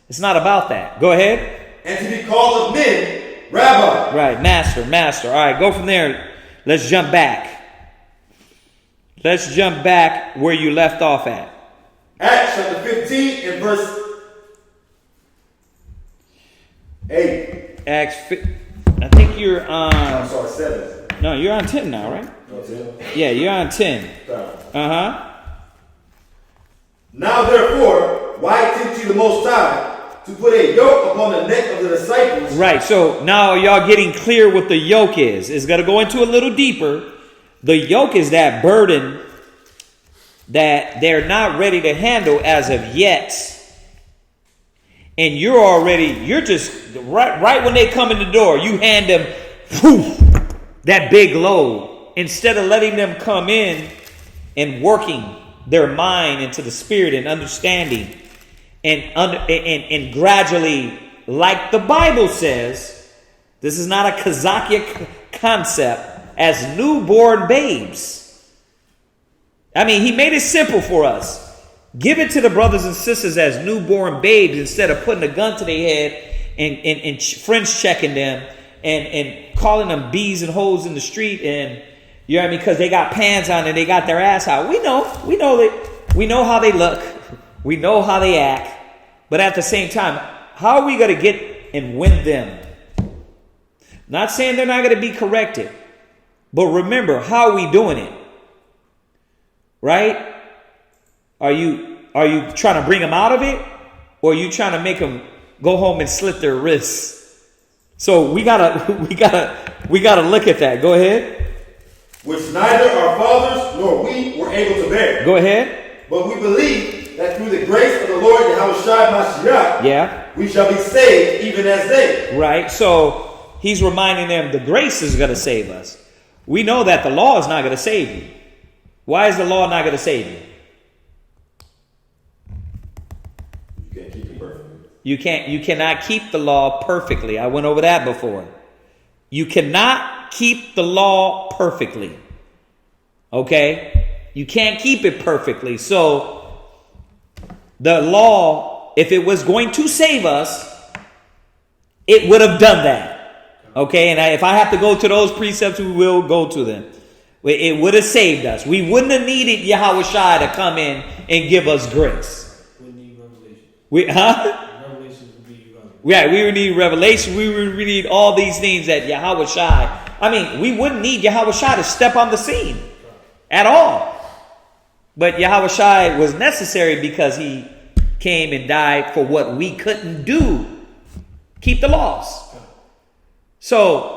It's not about that. Go ahead. And to be called of men, rabbi. Right, master. All right, go from there. Let's jump back. Let's jump back where you left off at. Acts chapter 15 and verse 8. I think you're on... I'm sorry, 7. No, you're on 10 now, right? No, 10. Yeah, you're on 10. Uh-huh. Now therefore, why tempt you the Most High to put a yoke upon the neck of the disciples? Right, so now y'all getting clear what the yoke is. It's going to go into a little deeper. The yoke is that burden that they're not ready to handle as of yet. And you're just, right when they come in the door, you hand them that big load. Instead of letting them come in and working their mind into the spirit and understanding and gradually, like the Bible says, this is not a Kazakic concept, as newborn babes. I mean, he made it simple for us. Give it to the brothers and sisters as newborn babes instead of putting a gun to their head and French checking them and calling them bees and hoes in the street, and you know what I mean, because they got pants on and they got their ass out. We know how they look, we know how they act, but at the same time, how are we going to get and win them? Not saying they're not going to be corrected, but remember, how are we doing it? Right? Are you trying to bring them out of it, or are you trying to make them go home and slit their wrists? So we gotta look at that. Go ahead. Which neither our fathers nor we were able to bear. Go ahead. But we believe that through the grace of the Lord Yahweh Shai Mashiach, we shall be saved even as they. Right. So he's reminding them the grace is going to save us. We know that the law is not going to save you. Why is the law not going to save you? You can't keep it perfectly. You cannot keep the law perfectly. I went over that before. You cannot keep the law perfectly. Okay? You can't keep it perfectly. So the law, if it was going to save us, it would have done that. Okay? And if I have to go to those precepts, we will go to them. It would have saved us. We wouldn't have needed Yahweh Shai to come in and give us grace. We need revelation. Revelation would be relevant. Right, we would need revelation. We would need all these things that Yahweh Shai. I mean, we wouldn't need Yahweh Shai to step on the scene at all. But Yahweh Shai was necessary because he came and died for what we couldn't do. Keep the laws. So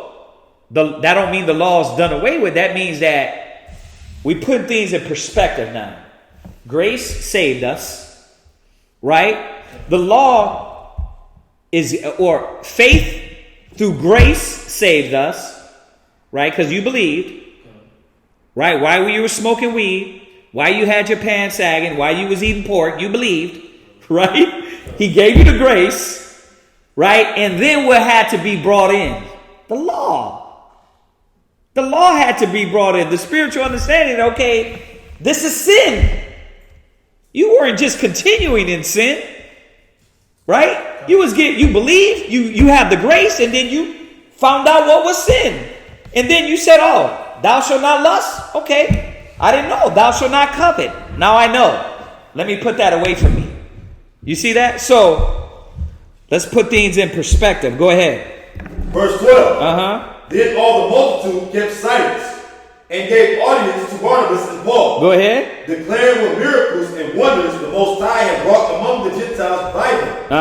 that don't mean the law's done away with. That means that we put things in perspective now. Grace saved us, right? The law is, or faith through grace saved us, right? Because you believed, right? Why you were smoking weed, why you had your pants sagging, why you was eating pork, you believed, right? He gave you the grace, right? And then what had to be brought in? The law. The law had to be brought in. The spiritual understanding, okay, this is sin. You weren't just continuing in sin, right? You believed, you have the grace, and then you found out what was sin. And then you said, oh, thou shalt not lust? Okay, I didn't know. Thou shalt not covet. Now I know. Let me put that away from me. You see that? So, let's put things in perspective. Go ahead. Verse 12. Uh-huh. Then all the multitude kept silence and gave audience to Barnabas and Paul. Go ahead. Declaring what miracles and wonders the Most High had wrought among the Gentiles by them.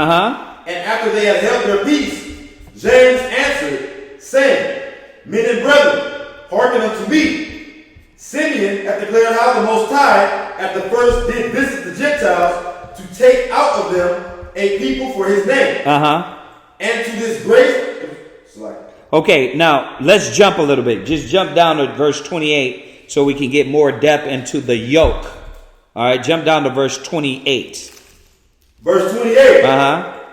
And after they had held their peace, James answered, saying, Men and brethren, hearken unto me. Simeon hath declared how the Most High at the first did visit the Gentiles to take out of them a people for his name. And to this grace. Okay, now let's jump a little bit. Just jump down to verse 28 so we can get more depth into the yoke. All right, jump down to verse 28. Verse 28.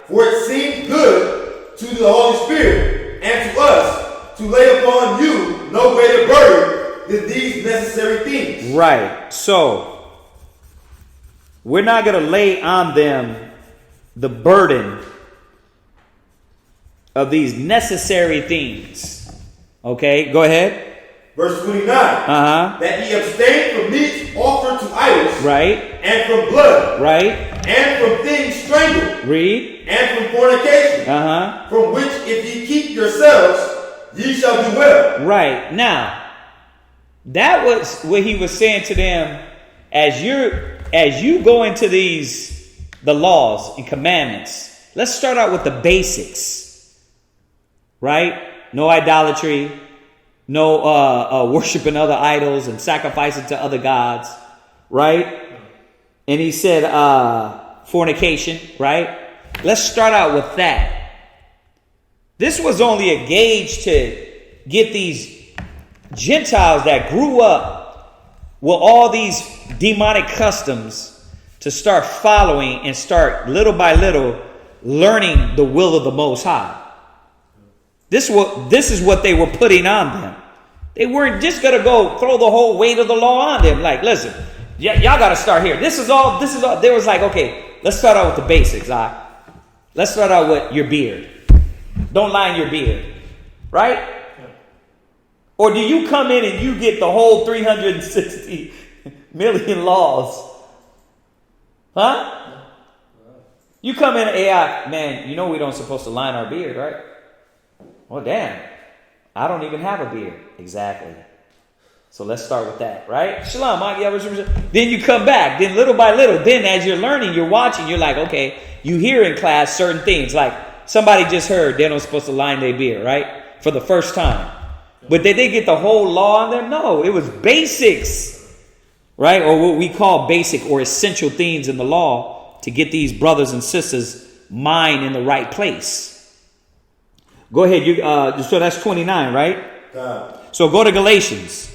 For it seemed good to the Holy Spirit and to us to lay upon you no greater burden than these necessary things. Right. So we're not going to lay on them the burden of these necessary things. Okay, go ahead. Verse 29. That ye abstain from meats offered to idols. Right. And from blood. Right. And from things strangled. Read. And from fornication. From which if ye keep yourselves, ye shall do well. Right. Now, that was what he was saying to them. As you go into the laws and commandments, let's start out with the basics. Right? No idolatry, no worshiping other idols and sacrificing to other gods. Right? And he said fornication. Right? Let's start out with that. This was only a gauge to get these Gentiles that grew up with all these demonic customs to start following and start little by little learning the will of the Most High. This is what they were putting on them. They weren't just going to go throw the whole weight of the law on them. Like, listen, y'all got to start here. This is all. They was like, okay, let's start out with the basics. Let's start out with your beard. Don't line your beard. Right? Or do you come in and you get the whole 360 million laws? Huh? You come in, AI, man, you know we don't supposed to line our beard, right? Well, damn, I don't even have a beard. Exactly. So let's start with that, right? Shalom. Then you come back. Then little by little, then as you're learning, you're watching, you're like, okay, you hear in class certain things. Like somebody just heard they're not supposed to line their beard, right? For the first time. But did they get the whole law on them? No, it was basics, right? Or what we call basic or essential things in the law to get these brothers and sisters' mind in the right place. Go ahead. So that's 29, right? So go to Galatians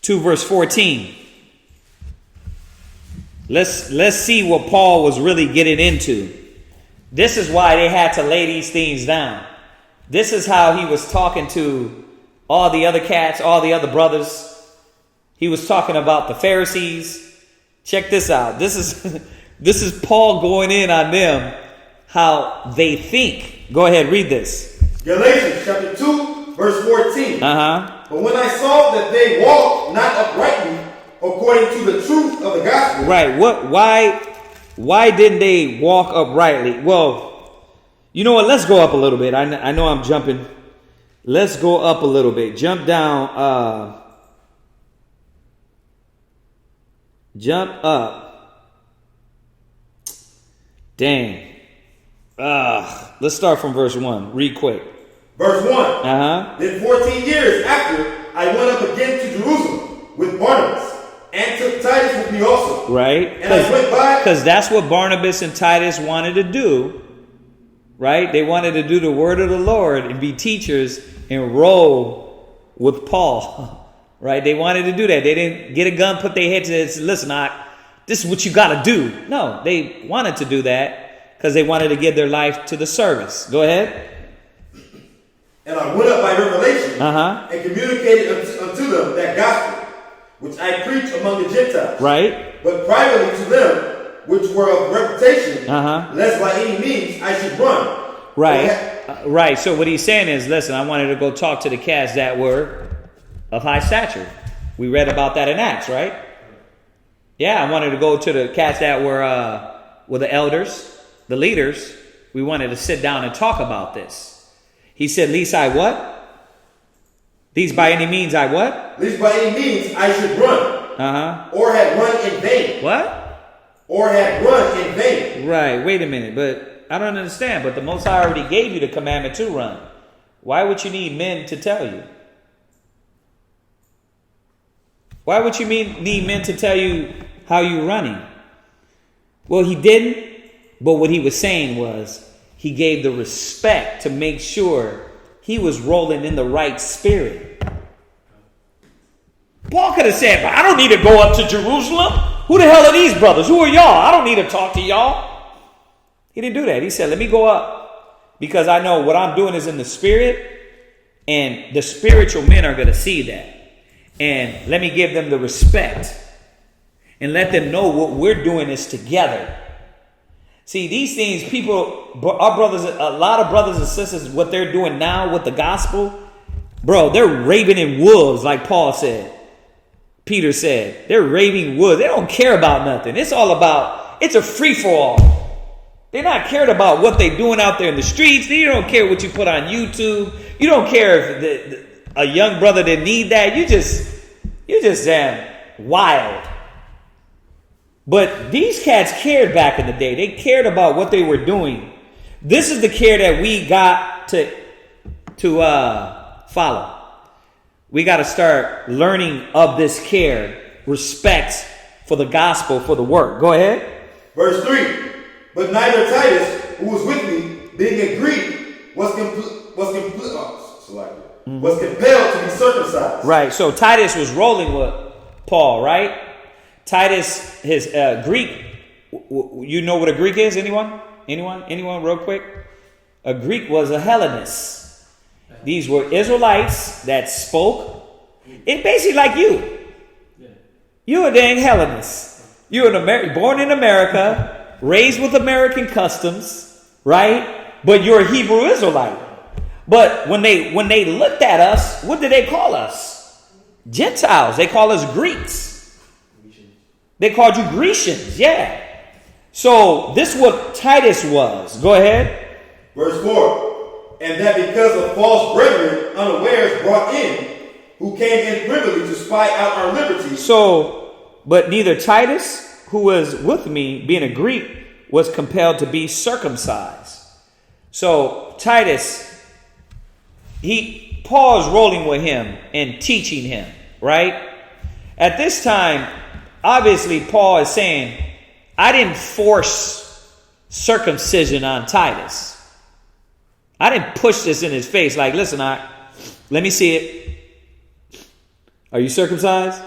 2 verse 14. Let's see what Paul was really getting into. This is why they had to lay these things down. This is how he was talking to all the other cats, all the other brothers. He was talking about the Pharisees. Check this out. This is Paul going in on them, how they think. Go ahead, read this. Galatians chapter 2, verse 14. But when I saw that they walked not uprightly according to the truth of the gospel. Right. Why didn't they walk uprightly? Well, you know what? Let's go up a little bit. I know I'm jumping. Let's go up a little bit. Jump down. Jump up. Dang. Let's start from verse 1. Read quick. Verse 1. Then 14 years after, I went up again to Jerusalem with Barnabas and took Titus with me also. Right. And I went by. Because that's what Barnabas and Titus wanted to do. Right? They wanted to do the word of the Lord and be teachers and roll with Paul. Right? They wanted to do that. They didn't get a gun, put their head to it and say, listen, this is what you got to do. No, they wanted to do that because they wanted to give their life to the service. Go ahead. And I went up by revelation and communicated unto them that gospel, which I preach among the Gentiles. Right. But privately to them, which were of reputation, lest by any means I should run. Right. Right. So what he's saying is, listen, I wanted to go talk to the cats that were of high stature. We read about that in Acts, right? Yeah, I wanted to go to the cats that were the elders, the leaders. We wanted to sit down and talk about this. He said, least I what? Least by any means I what? Least by any means I should run. Or had run in vain. What? Or had run in vain. Right. Wait a minute. But I don't understand. But the Most High already gave you the commandment to run. Why would you need men to tell you? Why would you need men to tell you how you're running? Well, he didn't. But what he was saying was he gave the respect to make sure he was rolling in the right spirit. Paul could have said, but I don't need to go up to Jerusalem. Who the hell are these brothers? Who are y'all? I don't need to talk to y'all. He didn't do that. He said, let me go up because I know what I'm doing is in the spirit, and the spiritual men are going to see that. And let me give them the respect and let them know what we're doing is together. See, these things, people, our brothers, a lot of brothers and sisters, what they're doing now with the gospel, bro, they're raving in wolves, like Paul said. Peter said, they're raving wolves. They don't care about nothing. It's all about, it's a free-for-all. They're not caring about what they're doing out there in the streets. You don't care what you put on YouTube. You don't care if a young brother didn't need that. You just damn wild. But these cats cared back in the day. They cared about what they were doing. This is the care that we got to follow. We got to start learning of this care, respect for the gospel, for the work. Go ahead. Verse 3. But neither Titus, who was with me, being a Greek, was compelled to be circumcised. Right. So Titus was rolling with Paul, right? Titus, his Greek. You know what a Greek is? Anyone? Real quick. A Greek was a Hellenist. These were Israelites that spoke. It basically like you. You're a dang Hellenist. You're born in America, raised with American customs, right? But you're a Hebrew Israelite. But when they looked at us, what did they call us? Gentiles. They call us Greeks. They called you Grecians, yeah. So this is what Titus was. Go ahead. Verse 4. And that because of false brethren unawares brought in, who came in privily to spy out our liberty. So, but neither Titus, who was with me, being a Greek, was compelled to be circumcised. So Titus, Paul is rolling with him and teaching him, right? At this time, obviously Paul is saying, I didn't force circumcision on Titus. I didn't push this in his face like, listen, let me see it. Are you circumcised?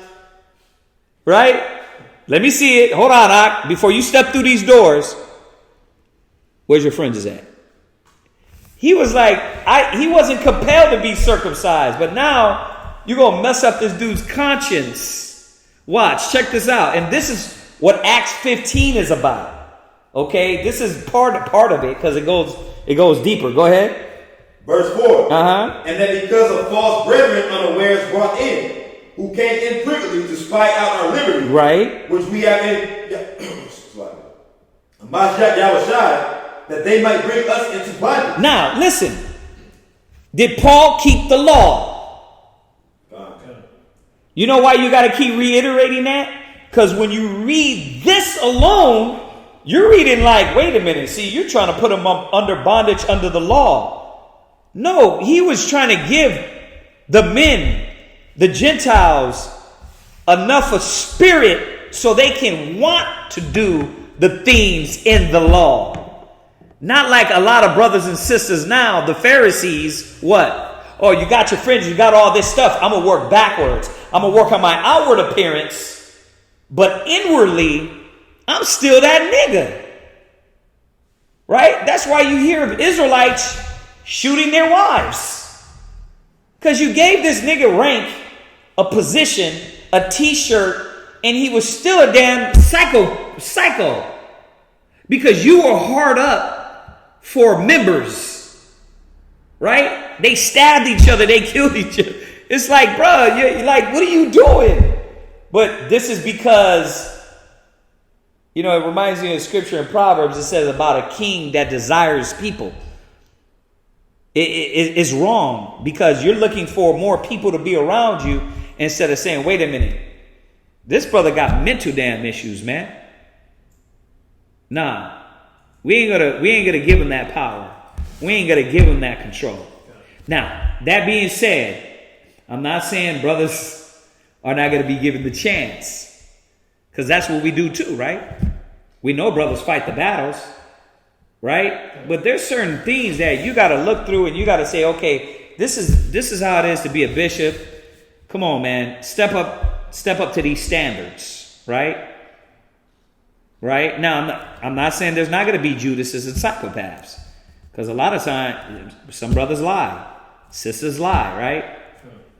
Right? Let me see it. Hold on, before you step through these doors, where's your fringes at? He was like, he wasn't compelled to be circumcised, but now you're going to mess up this dude's conscience. Watch, check this out. And this is what Acts 15 is about. Okay, this is part of it because it goes deeper. Go ahead. Verse 4. And that because of false brethren unawares brought in, who came in privily to spy out our liberty, right? Which we have in Mashiach Yahushua, that they might bring us into bondage. Now, listen. Did Paul keep the law? You know why you got to keep reiterating that? Because when you read this alone, you're reading like, wait a minute. See, you're trying to put them under bondage under the law. No, he was trying to give the men, the Gentiles, enough of spirit so they can want to do the things in the law. Not like a lot of brothers and sisters now, the Pharisees, what? Oh, you got your fringes, you got all this stuff. I'm going to work backwards. I'm going to work on my outward appearance, but inwardly, I'm still that nigga. Right? That's why you hear of Israelites shooting their wives. Because you gave this nigga rank, a position, a t-shirt, and he was still a damn psycho. Because you were hard up for members. Right? They stabbed each other. They killed each other. It's like, bro, you're like, what are you doing? But this is because, you know, it reminds me of scripture in Proverbs. It says about a king that desires people. is wrong, because you're looking for more people to be around you instead of saying, wait a minute, this brother got mental damn issues, man. Nah, we ain't gonna give him that power. We ain't gonna give him that control. Now, that being said, I'm not saying brothers are not gonna be given the chance, because that's what we do too, right? We know brothers fight the battles, right? But there's certain things that you got to look through, and you got to say, okay, this is how it is to be a bishop. Come on, man, step up to these standards, right? Right now, I'm not saying there's not going to be Judases and psychopaths, because a lot of times some brothers lie, sisters lie, right?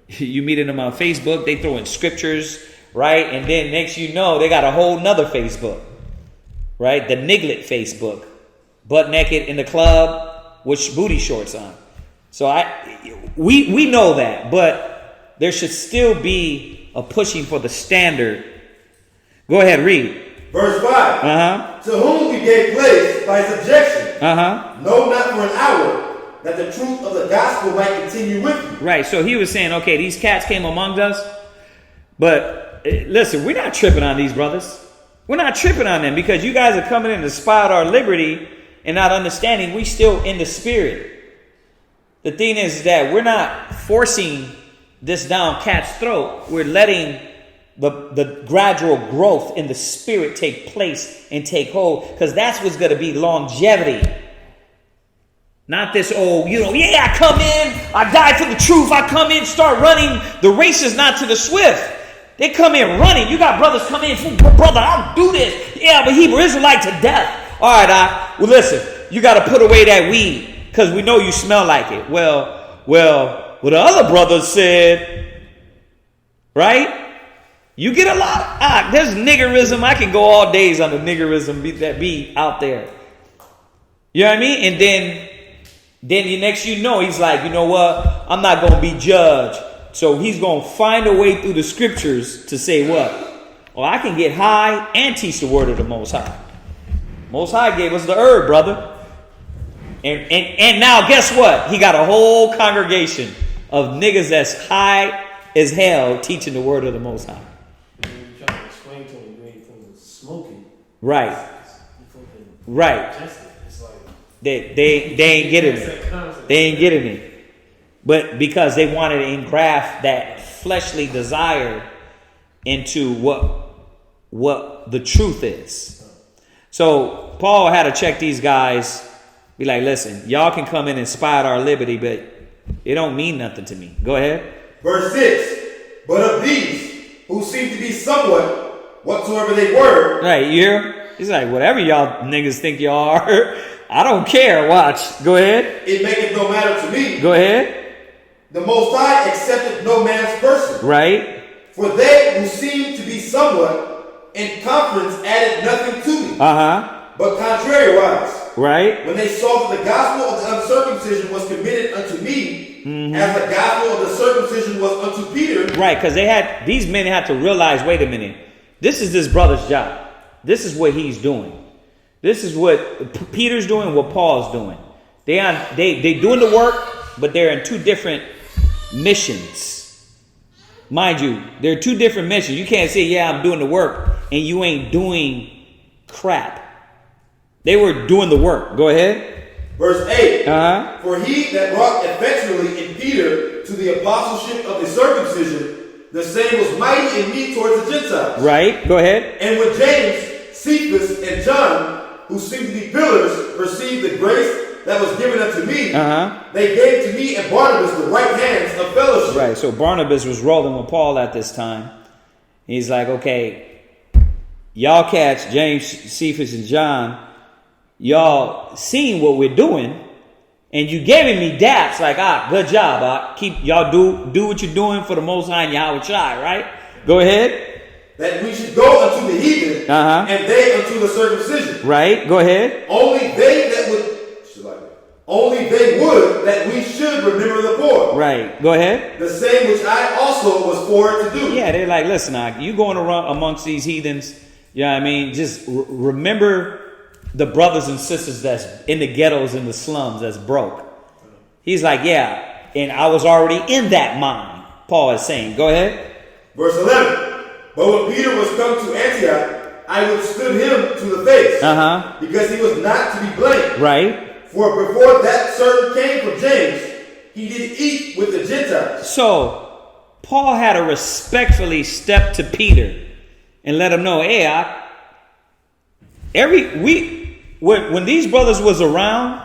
You meet them on Facebook, they throw in scriptures, right? And then next you know, they got a whole nother Facebook, right? The Niglet Facebook. Butt naked in the club with booty shorts on. So we know that, but there should still be a pushing for the standard. Go ahead, read. Verse 5. To whom we gave place by subjection. No, not for an hour, that the truth of the gospel might continue with you. Right. So he was saying, okay, these cats came among us, but listen, we're not tripping on these brothers. We're not tripping on them, because you guys are coming in to spy out our liberty and not understanding we still in the spirit. The thing is that we're not forcing this down cat's throat. We're letting the gradual growth in the spirit take place and take hold, because that's what's going to be longevity. Not this old, I come in, I die for the truth, I come in, start running. The race is not to the swift. They come in running. You got brothers come in, brother, I'll do this. Yeah, but Hebrew Israelite to death. All right, well, listen, you got to put away that weed, because we know you smell like it. Well, the other brothers said, right? You get a lot. There's niggerism. I can go all days on the niggerism that be out there. You know what I mean? And then the next you know, he's like, you know what? I'm not going to be judged. So he's going to find a way through the scriptures to say what? Well, I can get high and teach the word of the Most High. Most High gave us the herb, brother. And now guess what? He got a whole congregation of niggas that's high as hell teaching the word of the Most High. You're trying to explain to him anything that's smoking. Right. Right. It's like they ain't getting it. They ain't getting it. But because they wanted to engraft that fleshly desire into what the truth is. So Paul had to check these guys, be like, listen, y'all can come in and spy at our liberty, but it don't mean nothing to me. Go ahead. Verse 6. But of these, who seem to be somewhat whatsoever they were. Right, you hear? He's like, whatever y'all niggas think y'all are, I don't care. Watch. Go ahead. It maketh no matter to me. Go ahead. The Most High accepted no man's person. Right. For they who seemed to be somewhat in conference added nothing to me. But contrariwise. Right. When they saw that the gospel of the uncircumcision was committed unto me, as the gospel of the circumcision was unto Peter. Right, because these men had to realize, wait a minute, this is this brother's job. This is what he's doing. This is what Peter's doing, what Paul's doing. They doing the work, but they're in two different missions. Mind you, there are two different missions. You can't say, yeah, I'm doing the work, and you ain't doing crap. They were doing the work. Go ahead. Verse 8. For he that wrought effectually in Peter to the apostleship of the circumcision, the same was mighty in me towards the Gentiles. Right. Go ahead. And when James, Cephas, and John, who seemed to be pillars, perceived the grace that was given unto me, they gave to me and Barnabas the right hands of fellowship. Right. So Barnabas was rolling with Paul at this time. He's like, okay, y'all cats, James, Cephas, and John, y'all seeing what we're doing, and you giving me daps like, good job. Keep y'all do what you're doing for the Most High and Yahweh Shai, right? Go ahead. That we should go unto the heathen, and they unto the circumcision. Right. Go ahead. Only they would that we should remember the poor. Right. Go ahead. The same which I also was for to do. Yeah, they're like, listen, you going to run amongst these heathens, you know what I mean? Just remember the brothers and sisters that's in the ghettos and the slums that's broke. He's like, yeah, and I was already in that mind, Paul is saying. Go ahead. Verse 11. But when Peter was come to Antioch, I withstood him to the face, because he was not to be blamed. Right. For before that certain came from James, he did eat with the Gentiles. So Paul had to respectfully step to Peter and let him know, hey, when these brothers was around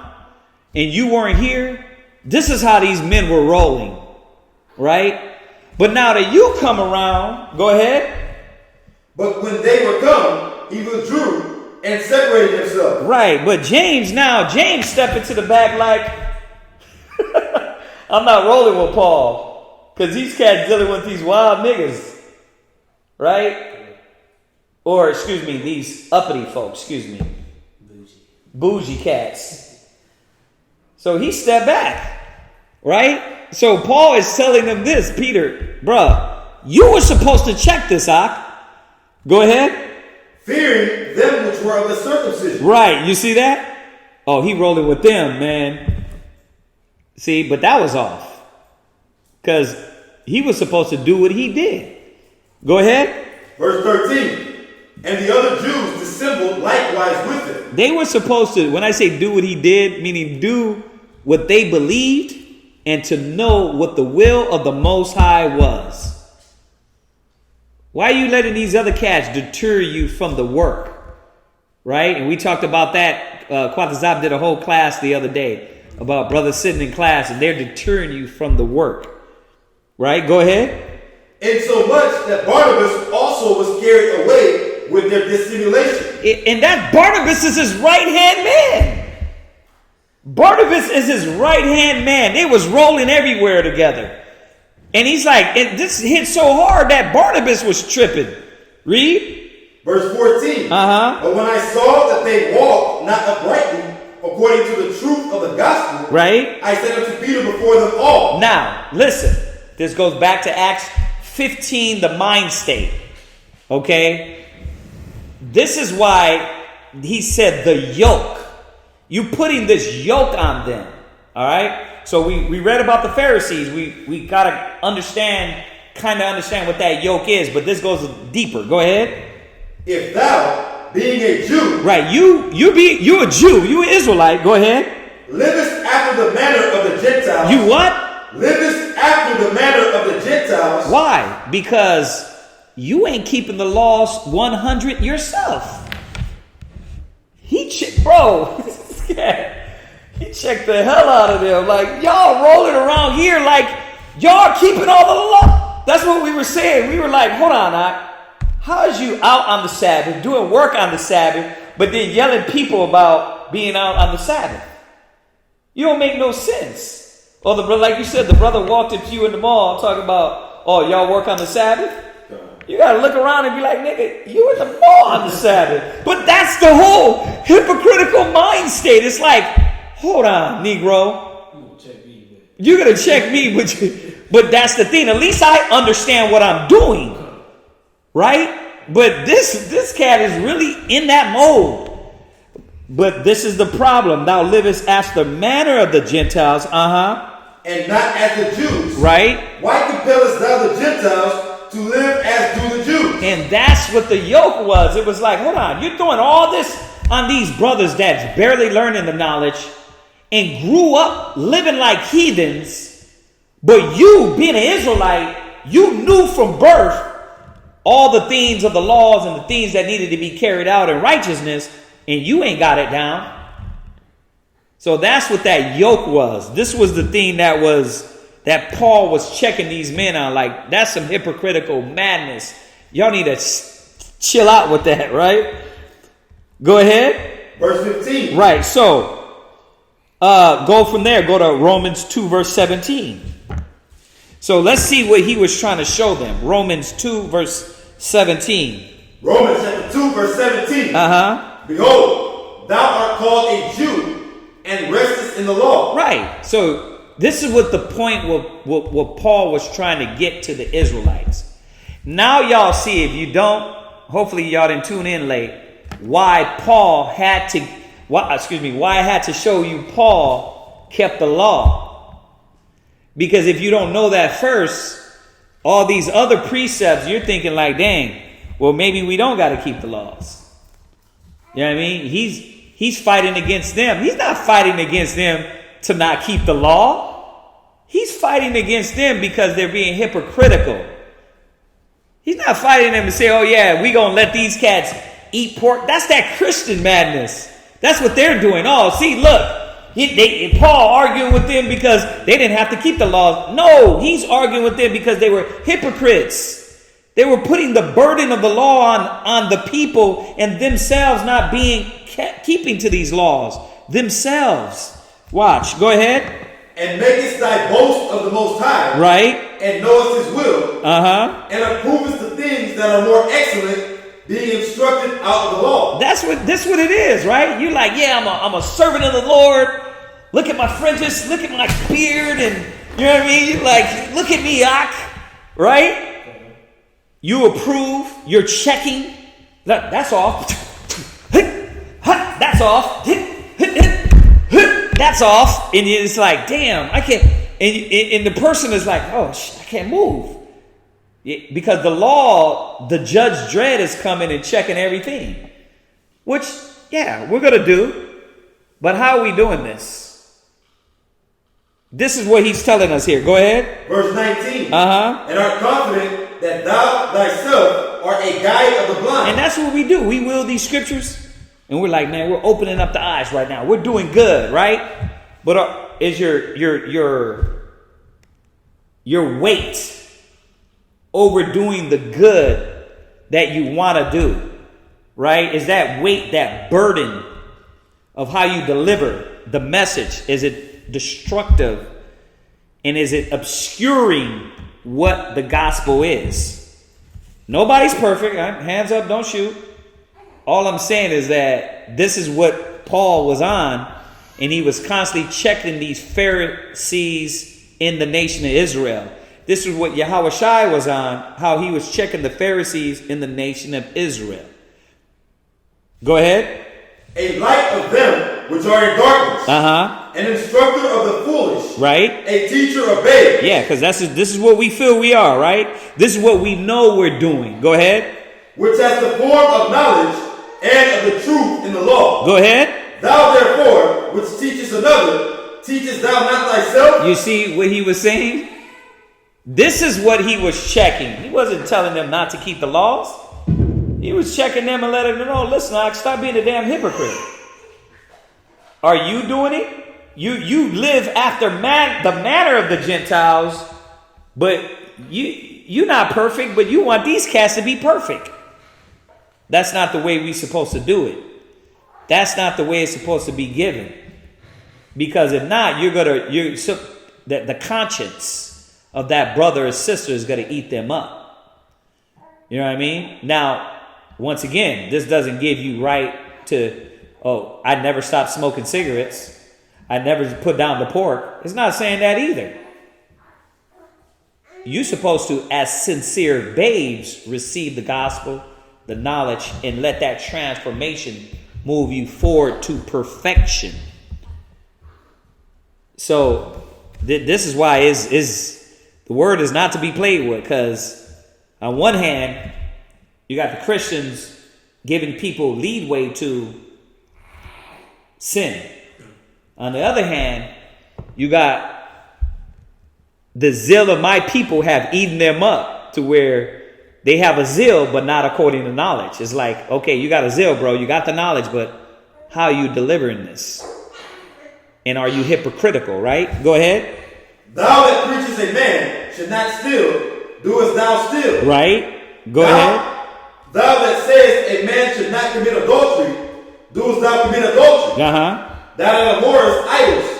and you weren't here, this is how these men were rolling, right? But now that you come around, go ahead. But when they were come, he withdrew and separated himself. Right, but James stepped into the back like, I'm not rolling with Paul, because these cats dealing with these wild niggas, right? Or, excuse me, these uppity folks, bougie cats. So he stepped back, right? So Paul is telling them this, Peter, bruh, you were supposed to check this out. Go ahead. Fearing them which were of the circumcision. Right, you see that? Oh, he rolling with them, man. See, but that was off. Because he was supposed to do what he did. Go ahead. Verse 13. And the other Jews dissembled likewise with him. They were supposed to, when I say do what he did, meaning do what they believed and to know what the will of the Most High was. Why are you letting these other cats deter you from the work? Right? And we talked about that. Quatazab did a whole class the other day about brothers sitting in class and they're deterring you from the work. Right? Go ahead. Insomuch that Barnabas also was carried away with their dissimulation. And that Barnabas is his right-hand man. Barnabas is his right-hand man. They was rolling everywhere together. And he's like, this hit so hard that Barnabas was tripping. Read. Verse 14. But when I saw that they walked not uprightly, according to the truth of the gospel, right, I said unto Peter before them all. Now, listen. This goes back to Acts 15, the mind state. Okay? This is why he said the yoke. You putting this yoke on them. All right? So we read about the Pharisees. We got to understand what that yoke is. But this goes deeper. Go ahead. If thou, being a Jew. Right. You a Jew. You an Israelite. Go ahead. Livest after the manner of the Gentiles. You what? Livest after the manner of the Gentiles. Why? Because you ain't keeping the laws 100 yourself. Bro. He checked the hell out of them. Like, y'all rolling around here like y'all keeping all the law. That's what we were saying. We were like, hold on, how is you out on the Sabbath, doing work on the Sabbath, but then yelling people about being out on the Sabbath? You don't make no sense. Or like you said, the brother walked up to you in the mall talking about, oh, y'all work on the Sabbath? You got to look around and be like, nigga, you in the mall on the Sabbath. But that's the whole hypocritical mind state. It's like, hold on, Negro. You're going to check me, but that's the thing. At least I understand what I'm doing. Right? But this cat is really in that mode. But this is the problem. Thou livest after the manner of the Gentiles. And not as the Jews. Right? Why compellest thou the Gentiles to live as do the Jews? And that's what the yoke was. It was like, hold on, you're doing all this on these brothers that's barely learning the knowledge and grew up living like heathens, but you, being an Israelite, you knew from birth all the things of the laws and the things that needed to be carried out in righteousness, and you ain't got it down. So that's what that yoke was. This was the thing that Paul was checking these men on. Like, that's some hypocritical madness. Y'all need to chill out with that, right? Go ahead. Verse 15. Right, so go from there. Go to Romans 2, verse 17. So let's see what he was trying to show them. Romans 2, verse 17. Romans chapter 2, verse 17. Behold, thou art called a Jew and restest in the law. Right. So this is what the point what Paul was trying to get to the Israelites. Now y'all see, if you don't, hopefully y'all didn't tune in late, why I had to show you Paul kept the law. Because if you don't know that first, all these other precepts, you're thinking like, dang, well, maybe we don't got to keep the laws. You know what I mean? He's fighting against them. He's not fighting against them to not keep the law. He's fighting against them because they're being hypocritical. He's not fighting them to say, oh yeah, we going to let these cats eat pork. That's that Christian madness. That's what they're doing. Oh, see, look. Paul arguing with them because they didn't have to keep the laws. No, he's arguing with them because they were hypocrites. They were putting the burden of the law on the people and themselves not keeping to these laws themselves. Watch, go ahead. And makest thy boast of the Most High. Right. And knowest His will. And approvest the things that are more excellent, being instructed out of the law. That's what it is, right? You're like, yeah, I'm a servant of the Lord. Look at my fringes, look at my beard, and you know what I mean? You're like, look at me, right? You approve, you're checking. That's off. That's off. That's off. And it's like, damn, I can't. And the person is like, oh, I can't move. Because the law, the Judge Dredd is coming and checking everything. Which, yeah, we're going to do. But how are we doing this? This is what he's telling us here. Go ahead. Verse 19. And art confident that thou thyself art a guide of the blind. And that's what we do. We will these scriptures. And we're like, man, we're opening up the eyes right now. We're doing good, right? But is your weight overdoing the good that you want to do, right? Is that weight, that burden of how you deliver the message, is it destructive? And is it obscuring what the gospel is? Nobody's perfect. Hands up, don't shoot. All I'm saying is that this is what Paul was on, and he was constantly checking these Pharisees in the nation of Israel. This is what Yahushua was on, how he was checking the Pharisees in the nation of Israel. Go ahead. A light of them which are in darkness. An instructor of the foolish. Right. A teacher of babes. Yeah, because this is what we feel we are, right? This is what we know we're doing. Go ahead. Which has the form of knowledge and of the truth in the law. Go ahead. Thou therefore, which teachest another, teachest thou not thyself? You see what he was saying? This is what he was checking. He wasn't telling them not to keep the laws. He was checking them and letting them know, listen, stop being a damn hypocrite. Are you doing it? You live after the manner of the Gentiles, but you're not perfect, but you want these cats to be perfect. That's not the way we're supposed to do it. That's not the way it's supposed to be given. Because if not, the conscience of that brother or sister is going to eat them up. You know what I mean? Now, once again, this doesn't give you right to, I never stopped smoking cigarettes. I never put down the pork. It's not saying that either. You're supposed to, as sincere babes, receive the gospel, the knowledge, and let that transformation move you forward to perfection. So this is why the word is not to be played with, because on one hand, you got the Christians giving people leadway to sin. On the other hand, you got the zeal of my people have eaten them up to where they have a zeal, but not according to knowledge. It's like, okay, you got a zeal, bro. You got the knowledge, but how are you delivering this? And are you hypocritical, right? Go ahead. Thou that preachest a man should not steal, doest thou steal. Right. Go ahead. Thou that sayest a man should not commit adultery, doest thou commit adultery. Thou that abhorrest idols,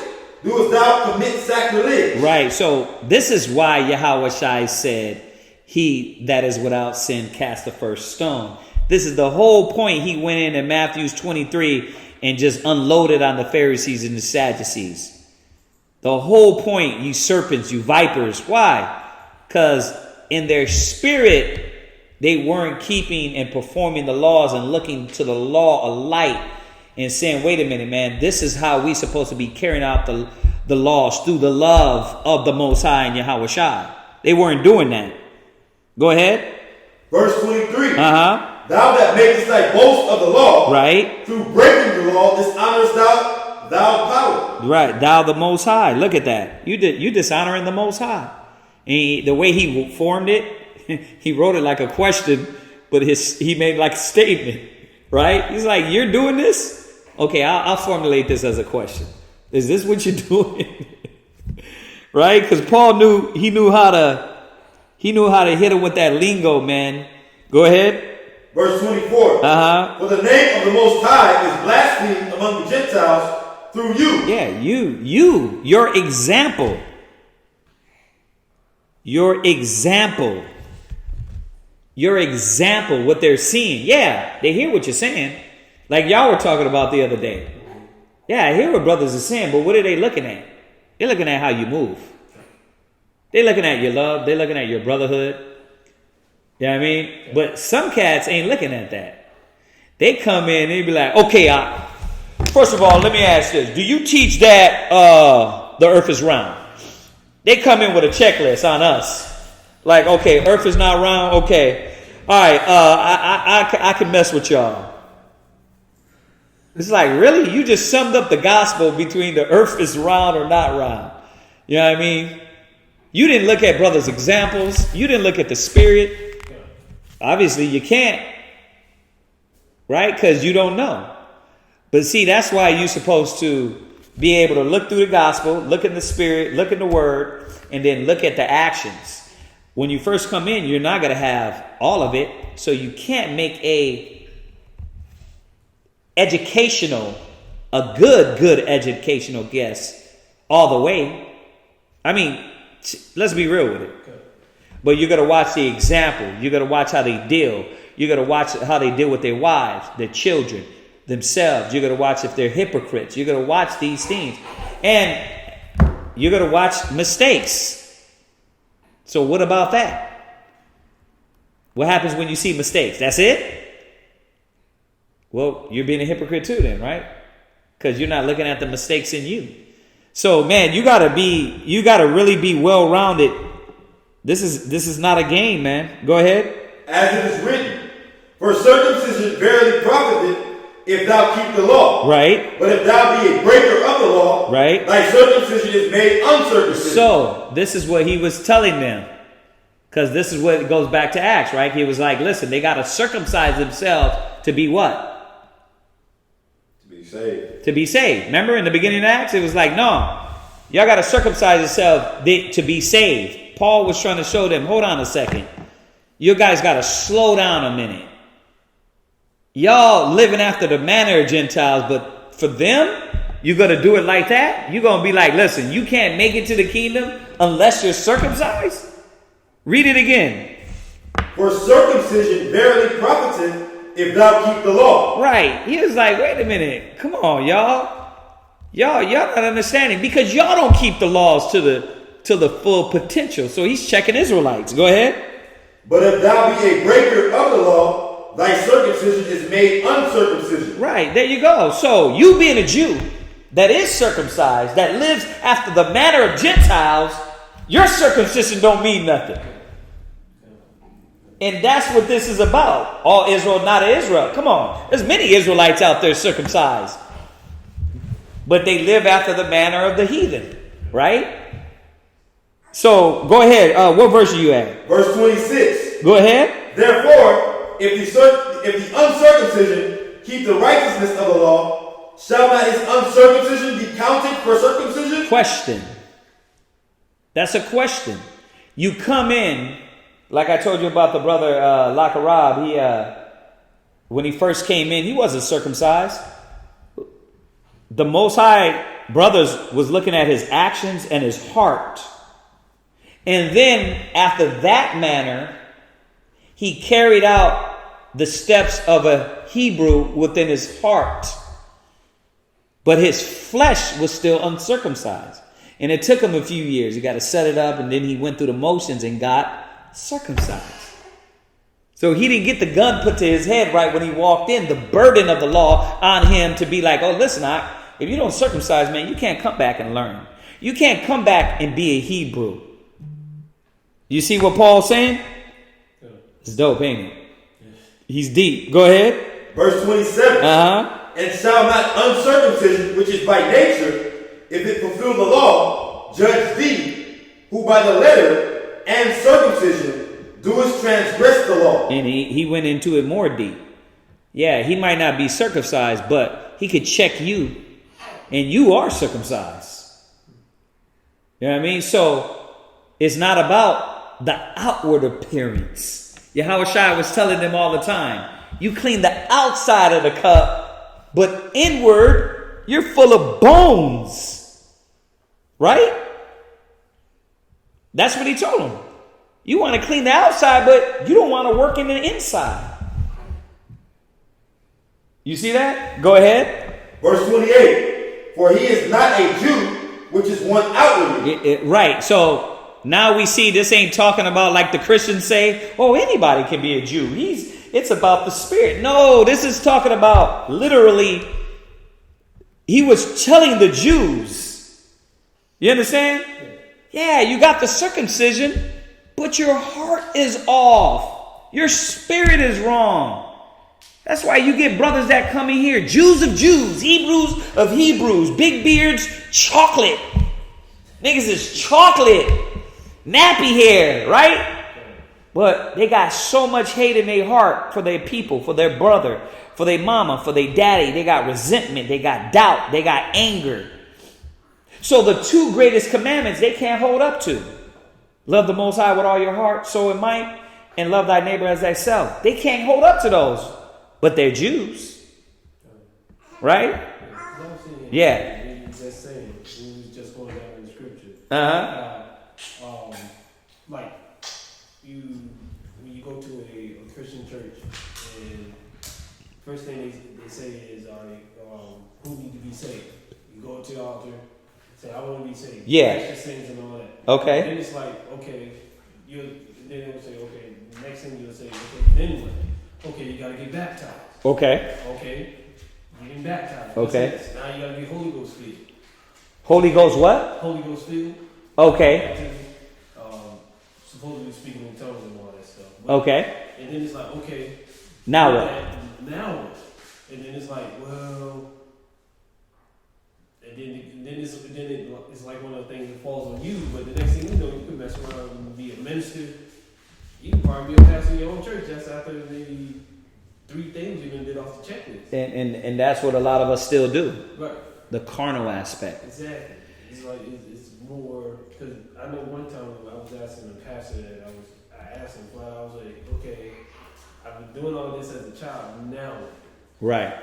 doest thou commit sacrilege. Right. So this is why Yahushua said, he that is without sin cast the first stone. This is the whole point. He went in Matthew 23 and just unloaded on the Pharisees and the Sadducees. The whole point, you serpents, you vipers. Why? Because in their spirit, they weren't keeping and performing the laws and looking to the law of light and saying, wait a minute, man, this is how we supposed to be carrying out the laws through the love of the Most High and Yahweh Shai. They weren't doing that. Go ahead. Verse 23. Uh-huh. Thou that makest thy boast of the law, right? Through breaking the law, dishonorest thou power. Right, thou the Most High. Look at that. You dishonoring the Most High. And the way he formed it, he wrote it like a question, but he made like a statement. Right? He's like, you're doing this? Okay, I'll formulate this as a question. Is this what you're doing? Right? Because Paul knew how to hit him with that lingo, man. Go ahead. Verse 24. For the name of the Most High is blasphemed among the Gentiles through you. Yeah, your example. Your example, what they're seeing. Yeah, they hear what you're saying. Like y'all were talking about the other day. Yeah, I hear what brothers are saying, but what are they looking at? They're looking at how you move. They're looking at your love. They're looking at your brotherhood. You know what I mean? But some cats ain't looking at that. They come in and they be like, okay, first of all, let me ask this. Do you teach that the earth is round? They come in with a checklist on us. Like, okay, earth is not round. Okay. All right. I can mess with y'all. It's like, really? You just summed up the gospel between the earth is round or not round. You know what I mean? You didn't look at brothers' examples. You didn't look at the spirit. Obviously, you can't. Right? Because you don't know. But see, that's why you're supposed to be able to look through the gospel, look in the spirit, look in the word, and then look at the actions. When you first come in, you're not going to have all of it. So you can't make a good educational guess all the way. I mean, let's be real with it. But you got to watch the example. You got to watch how they deal. You got to watch how they deal with their wives, their children, themselves. You got to watch if they're hypocrites. You got to watch these things. And you got to watch mistakes. So what about that? What happens when you see mistakes? That's it? Well, you're being a hypocrite too then, right? Because you're not looking at the mistakes in you. So, man, you got to really be well-rounded. This is not a game, man. Go ahead. As it is written, for circumcision verily profiteth, if thou keep the law. Right. But if thou be a breaker of the law, right, thy circumcision is made uncircumcision. So, this is what he was telling them. Because this is what it goes back to Acts, right? He was like, listen, they got to circumcise themselves to be what? To be saved. To be saved. Remember in the beginning of Acts, it was like, no, y'all got to circumcise yourself to be saved. Paul was trying to show them, hold on a second. You guys got to slow down a minute. Y'all living after the manner of Gentiles, but for them, you're going to do it like that? You're going to be like, listen, you can't make it to the kingdom unless you're circumcised? Read it again. For circumcision verily profiteth, if thou keep the law. Right. He was like, wait a minute. Come on, y'all. Y'all not understanding. Because y'all don't keep the laws to the full potential. So he's checking Israelites. Go ahead. But if thou be a breaker of the law, thy circumcision is made uncircumcision. Right, there you go. So you being a Jew that is circumcised, that lives after the manner of Gentiles, your circumcision don't mean nothing. And that's what this is about. All Israel, not Israel. Come on. There's many Israelites out there circumcised. But they live after the manner of the heathen. Right? So, go ahead. What verse are you at? Verse 26. Go ahead. Therefore, if the uncircumcision keep the righteousness of the law, shall not his uncircumcision be counted for circumcision? Question. That's a question. You come in, like I told you about the brother Lakarab, when he first came in, he wasn't circumcised. The Most High brothers was looking at his actions and his heart. And then after that manner, he carried out the steps of a Hebrew within his heart. But his flesh was still uncircumcised. And it took him a few years. He got to set it up, and then he went through the motions and got circumcised. So he didn't get the gun put to his head right when he walked in. The burden of the law on him to be like, oh, listen, if you don't circumcise, man, you can't come back and learn. You can't come back and be a Hebrew. You see what Paul's saying? It's dope, ain't it? He's deep. Go ahead. Verse 27. And shall not uncircumcision, which is by nature, if it fulfill the law, judge thee, who by the letter and circumcision doest transgress the law. And he went into it more deep. Yeah, he might not be circumcised, but he could check you, and you are circumcised. You know what I mean? So it's not about the outward appearance. Yahushua was telling them all the time, you clean the outside of the cup, but inward, you're full of bones. Right? That's what he told them. You want to clean the outside, but you don't want to work in the inside. You see that? Go ahead. Verse 28. For he is not a Jew, which is one outwardly. Right. So now we see this ain't talking about like the Christians say, oh, anybody can be a Jew. It's about the spirit. No, this is talking about literally, he was telling the Jews. You understand? Yeah, you got the circumcision, but your heart is off. Your spirit is wrong. That's why you get brothers that come in here, Jews of Jews, Hebrews of Hebrews, big beards, chocolate. Niggas is chocolate. Nappy hair, right? But they got so much hate in their heart for their people, for their brother, for their mama, for their daddy. They got resentment, they got doubt, they got anger. So the two greatest commandments they can't hold up to. Love the Most High with all your heart, soul, and might, and love thy neighbor as thyself. They can't hold up to those, but they're Jews. Right? Yeah. Just saying, we was just going down in the scripture. Like when you go to a Christian church, and first thing they say is, who need to be saved? You go to the altar, say, I want to be saved. Yeah. Ask your sins and all that. Okay. And then it's like, okay, then they'll say, okay, the next thing you'll say, okay, then what? Okay, you got to get baptized. Okay. Okay, getting baptized. Okay. Now you got to be Holy Ghost filled. Holy Ghost what? Holy Ghost filled. Okay. Supposedly speaking in tongues and all that stuff. But, okay. And then it's like, okay. Now what? Now what? And then it's like, well. And then it's like one of the things that falls on you. But the next thing you know, you can mess around and be a minister. You can probably be a pastor in your own church. That's after the 3 things you even did off the checklist. And that's what a lot of us still do. Right. The carnal aspect. Exactly. It's like it's more, because I know one time I was asking the pastor that I asked him flat. I was like, okay, I've been doing all this as a child. Now, right?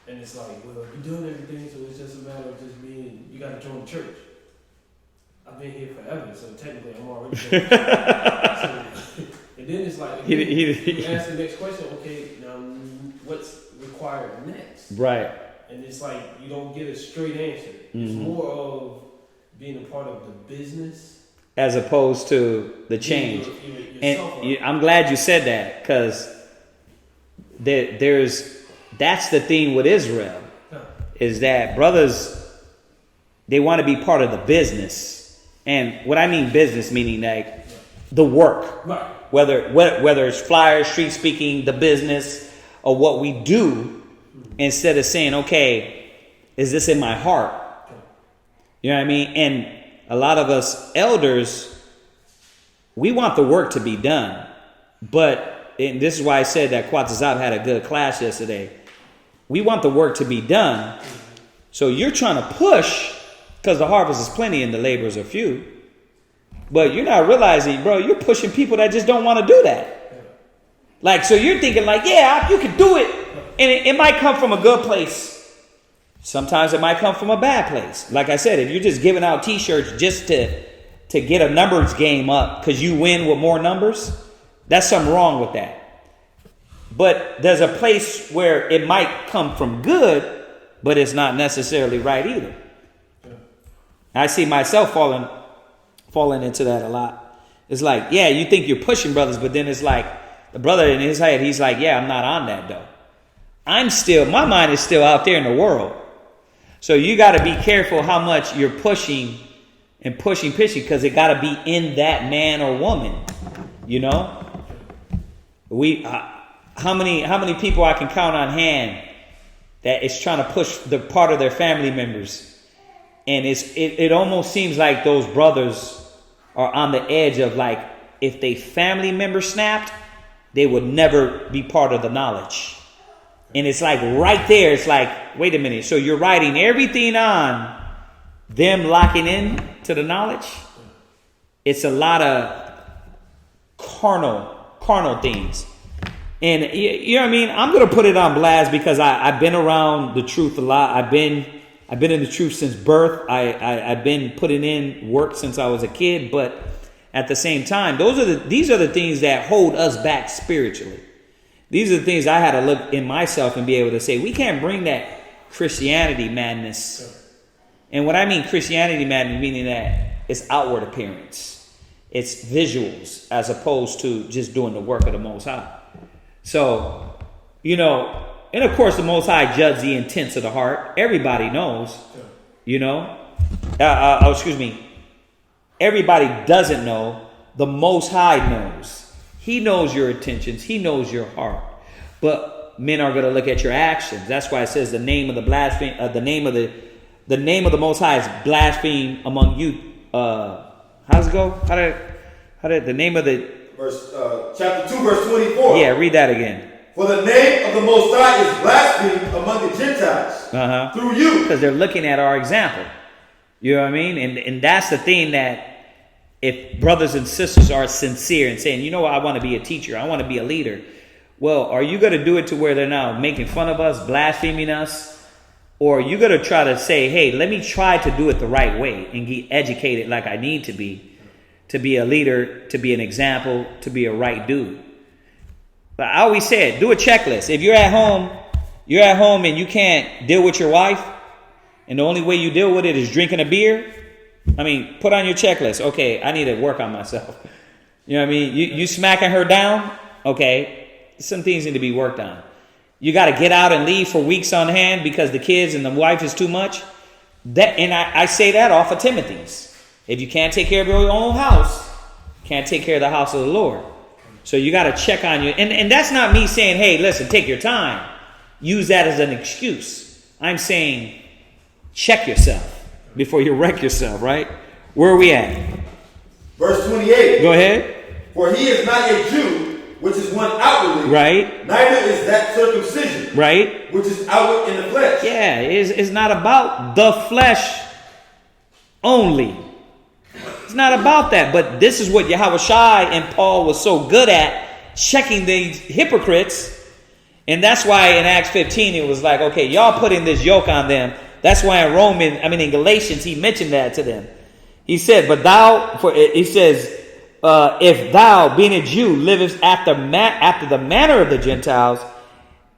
And it's like, well, you're doing everything, so it's just a matter of just being. You got to join church. I've been here forever, so technically I'm already. And then it's like, you ask the next question. Okay, now what's required next? Right. And it's like you don't get a straight answer. It's more of being a part of the business as opposed to the change. I'm glad you said that, because that's the thing with Israel, is that brothers, they want to be part of the business. And what I mean business, meaning like the work, right. whether it's flyers, street speaking, the business, or what we do. Instead of saying, okay, is this in my heart? You know what I mean? And a lot of us elders, we want the work to be done. But, and this is why I said that S.O.W had a good class yesterday. We want the work to be done. So you're trying to push, because the harvest is plenty and the laborers are few. But you're not realizing, bro, you're pushing people that just don't want to do that. Like, so you're thinking like, yeah, you can do it. And it might come from a good place. Sometimes it might come from a bad place. Like I said, if you're just giving out t-shirts just to get a numbers game up because you win with more numbers, that's something wrong with that. But there's a place where it might come from good, but it's not necessarily right either. I see myself falling into that a lot. It's like, yeah, you think you're pushing brothers, but then it's like the brother in his head, he's like, yeah, I'm not on that though. My mind is still out there in the world. So you got to be careful how much you're pushing and pushing, because it got to be in that man or woman. You know, how many people I can count on hand that is trying to push the part of their family members, and it almost seems like those brothers are on the edge of, like, if they family member snapped, they would never be part of the knowledge. And it's like right there, it's like, wait a minute, so you're writing everything on them locking in to the knowledge? It's a lot of carnal things. And you know what I mean? I'm going to put it on blast because I've been around the truth a lot. I've been in the truth since birth. I've been putting in work since I was a kid, but at the same time, these are the things that hold us back spiritually. These are the things I had to look in myself and be able to say, we can't bring that Christianity madness. And what I mean Christianity madness, meaning that it's outward appearance. It's visuals as opposed to just doing the work of the Most High. So, you know, and of course the Most High judges the intents of the heart. Everybody knows, you know. Everybody doesn't know. The Most High knows. He knows your intentions. He knows your heart. But men are going to look at your actions. That's why it says the name of the blaspheme, the name of the Most High is blaspheme among you. How's it go? How did the name of the chapter 2, verse 24? Yeah, read that again. For the name of the Most High is blasphemed among the Gentiles through you, because they're looking at our example. You know what I mean? And that's the thing, that if brothers and sisters are sincere and saying, you know what, I want to be a teacher, I want to be a leader. Well, are you going to do it to where they're now making fun of us, blaspheming us? Or are you going to try to say, hey, let me try to do it the right way and get educated like I need to be a leader, to be an example, to be a right dude? But I always said, do a checklist. If you're at home and you can't deal with your wife, and the only way you deal with it is drinking a beer, I mean, put on your checklist. Okay, I need to work on myself. You know what I mean? You smacking her down? Okay, some things need to be worked on. You got to get out and leave for weeks on hand because the kids and the wife is too much. And I say that off of Timothy's. If you can't take care of your own house, can't take care of the house of the Lord. So you got to check on you. And that's not me saying, hey, listen, take your time. Use that as an excuse. I'm saying check yourself before you wreck yourself, right? Where are we at? Verse 28. Go ahead. For he is not a Jew, which is one outwardly. Right. Neither is that circumcision. Right. Which is outward in the flesh. Yeah, it's not about the flesh only. It's not about that. But this is what Yahweh Shai and Paul was so good at, checking these hypocrites. And that's why in Acts 15 it was like, okay, y'all putting this yoke on them. That's why in Galatians, he mentioned that to them. He said, if thou, being a Jew, livest after the manner of the Gentiles,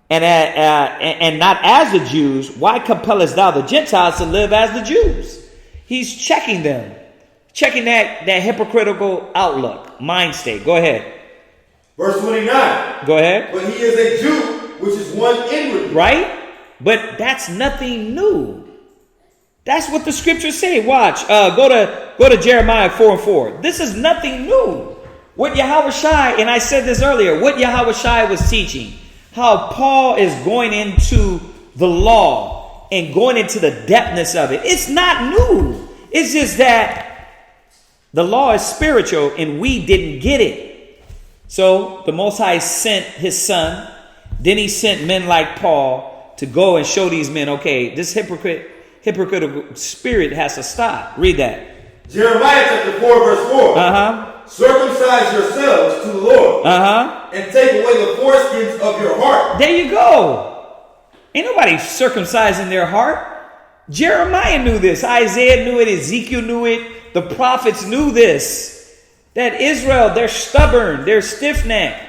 and not as the Jews, why compellest thou the Gentiles to live as the Jews? He's checking them, checking that hypocritical outlook, mind state. Go ahead. Verse 29. Go ahead. But he is a Jew, which is one inwardly. Right? But that's nothing new. That's what the scriptures say. Watch. Go to Jeremiah 4:4. This is nothing new. What Yahweh Shai, and I said this earlier, what Yahweh Shai was teaching, how Paul is going into the law and going into the depthness of it. It's not new. It's just that the law is spiritual and we didn't get it. So the Most High sent his son. Then he sent men like Paul to go and show these men, okay, this hypocritical spirit has to stop. Read that. Jeremiah chapter 4, verse 4. Circumcise yourselves to the Lord. And take away the foreskins of your heart. There you go. Ain't nobody circumcising their heart. Jeremiah knew this. Isaiah knew it. Ezekiel knew it. The prophets knew this. That Israel, they're stubborn. They're stiff-necked.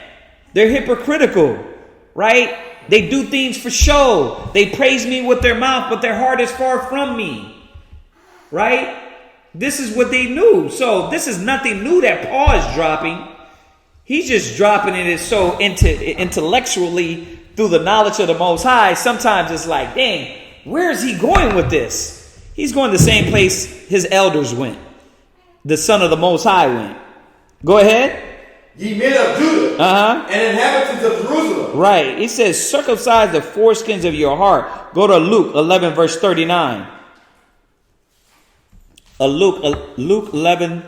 They're hypocritical. Right? They do things for show. They praise me with their mouth, but their heart is far from me. Right? This is what they knew. So this is nothing new that Paul is dropping. He's just dropping it so intellectually through the knowledge of the Most High. Sometimes it's like, dang, where is he going with this? He's going the same place his elders went. the Son of the Most High went. Go ahead. Ye men of Judah and inhabitants of Jerusalem. Right. It says, circumcise the foreskins of your heart. Go to Luke 11, verse 39. Luke 11,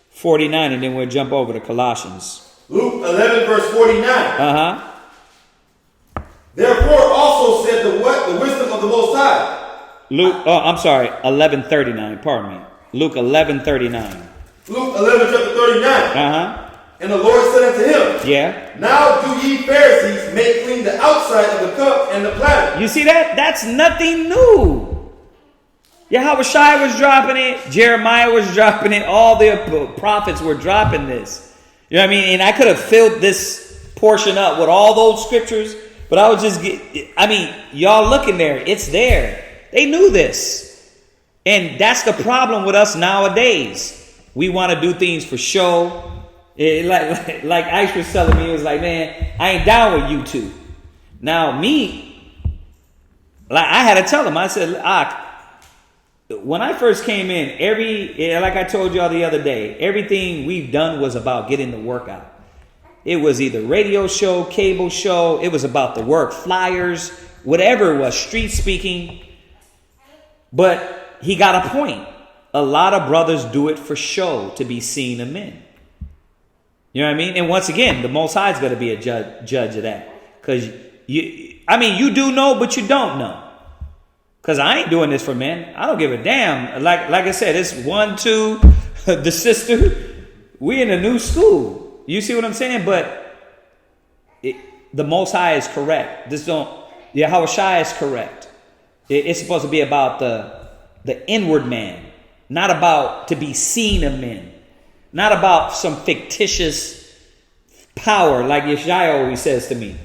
49, and then we'll jump over to Colossians. Luke 11, verse 49. Therefore also said the wisdom of the Most High. I'm sorry, 11:39. Pardon me. Luke 11:39. Luke 11, chapter 39. And the Lord said unto him, yeah. Now do ye Pharisees make clean the outside of the cup and the platter. You see that? That's nothing new. Yahushua was dropping it. Jeremiah was dropping it. All the prophets were dropping this. You know what I mean? And I could have filled this portion up with all those scriptures, but I would just y'all looking there. It's there. They knew this. And that's the problem with us nowadays. We want to do things for show. Like Ice was telling me, it was like, man, I ain't down with you two. Now me, like I had to tell him, I said, when I first came in, like I told y'all the other day, everything we've done was about getting the work out. It was either radio show, cable show, it was about the work, flyers, whatever it was, street speaking. But he got a point. A lot of brothers do it for show, to be seen of men. You know what I mean? And once again, the Most High is going to be a judge of that. Because you do know, but you don't know. Because I ain't doing this for men. I don't give a damn. Like I said, it's 1, 2, the sister. We in a new school. You see what I'm saying? But the Most High is correct. Yahushua is correct. It's supposed to be about the inward man. Not about to be seen of men. Not about some fictitious power like Yeshua always says to me.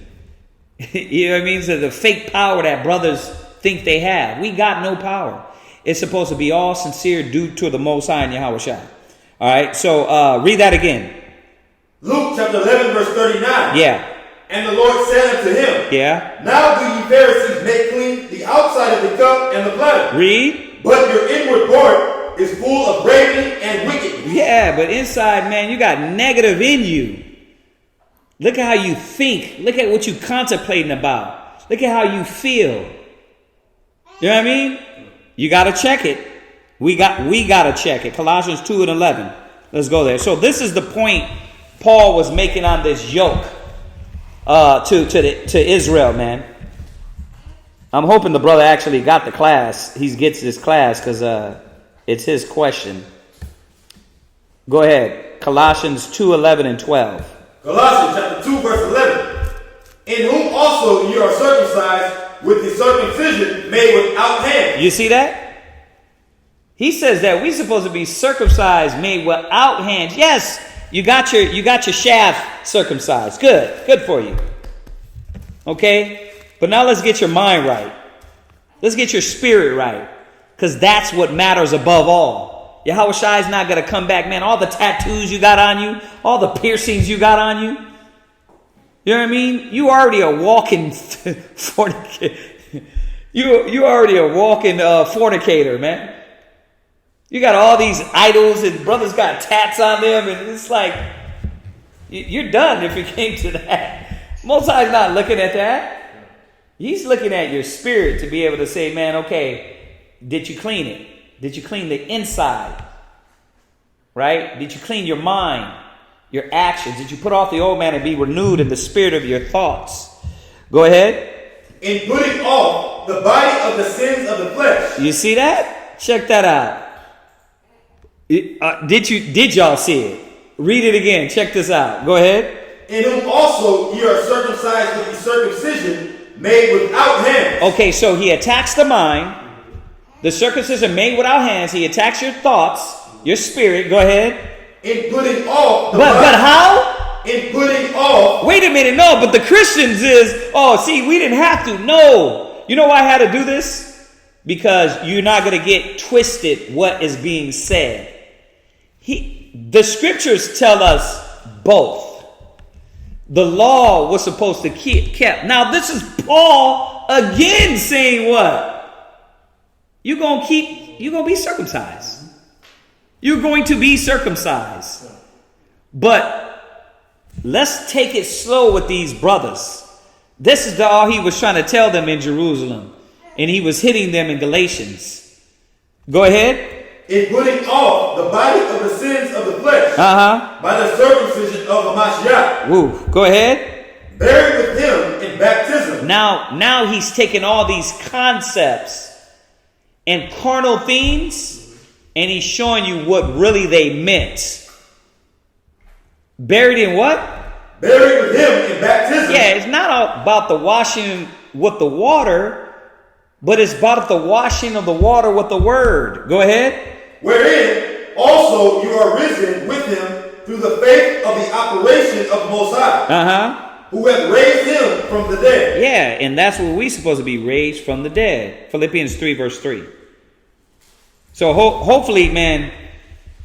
You know what I mean? So the fake power that brothers think they have. We got no power. It's supposed to be all sincere due to the Most High and Yahushua. All right, so read that again. Luke chapter 11, verse 39. Yeah. And the Lord said unto him, yeah. Now do ye Pharisees make clean the outside of the cup and the platter. Read. But your inward part is full of ravening and wickedness. Yeah, but inside, man, you got negative in you. Look at how you think. Look at what you contemplating about. Look at how you feel. You know what I mean? You got to check it. We got to check it. Colossians 2 and 11. Let's go there. So this is the point Paul was making on this yoke to Israel, man. I'm hoping the brother actually got the class. He gets this class because it's his question. Go ahead. Colossians 2, 11 and 12. Colossians chapter 2, verse 11. In whom also you are circumcised with the circumcision made without hands. You see that? He says that we're supposed to be circumcised made without hands. Yes, you got your shaft circumcised. Good for you. Okay? But now let's get your mind right. Let's get your spirit right. Because that's what matters above all. Yahushua is not going to come back, man. All the tattoos you got on you, all the piercings you got on you. You know what I mean? You already a walking fornicator. You already a walking fornicator, man. You got all these idols and brothers got tats on them, and it's like you're done if you came to that. Most High's not looking at that. He's looking at your spirit to be able to say, man, okay, did you clean it? Did you clean the inside? Right? Did you clean your mind, your actions? Did you put off the old man and be renewed in the spirit of your thoughts? Go ahead. In putting off the body of the sins of the flesh. You see that? Check that out. Did y'all see it? Read it again. Check this out. Go ahead. In whom also ye are circumcised with the circumcision made without hands. Okay, so he attacks the mind. The circumcision made without hands. He attacks your thoughts, your spirit. Go ahead. In putting off the body. But how? In putting off. Wait a minute. No, but the Christians we didn't have to. No. You know why I had to do this? Because you're not going to get twisted what is being said. The scriptures tell us both. The law was supposed to kept. Now this is Paul again saying what? You're gonna be circumcised. You're going to be circumcised. But let's take it slow with these brothers. This is all he was trying to tell them in Jerusalem. And he was hitting them in Galatians. Go ahead. In putting off the body of the sins of the flesh by the circumcision of the Mashiach. Woo. Go ahead. Buried with him in baptism. Now he's taking all these concepts and carnal themes, and he's showing you what really they meant. Buried in what? Buried with him in baptism. Yeah, it's not about the washing with the water, but it's about the washing of the water with the word. Go ahead. Wherein also you are risen with him through the faith of the operation of the Most High, who hath raised him from the dead. Yeah, and that's what we're supposed to be, raised from the dead. Philippians 3 verse 3. So hopefully, man,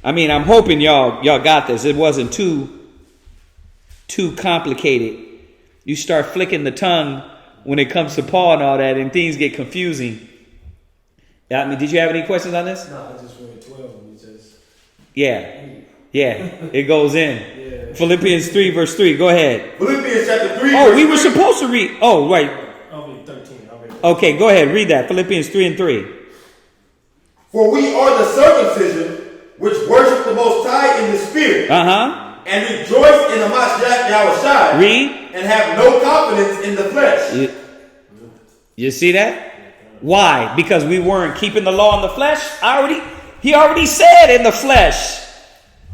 I mean, I'm hoping y'all got this. It wasn't too complicated. You start flicking the tongue when it comes to Paul and all that, and things get confusing. I mean, did you have any questions on this? No, I just read 12 and it says. Yeah, it goes in. Philippians 3 verse 3. Go ahead. Philippians chapter 3. Oh, we were supposed to read. Oh, right. I'll read 13. Okay, go ahead. Read that. Philippians 3 and 3. For we are the circumcision which worship the Most High in the Spirit. And rejoice in the Mashiach Yahushua. Read. And have no confidence in the flesh. You see that? Why? Because we weren't keeping the law in the flesh? He already said in the flesh.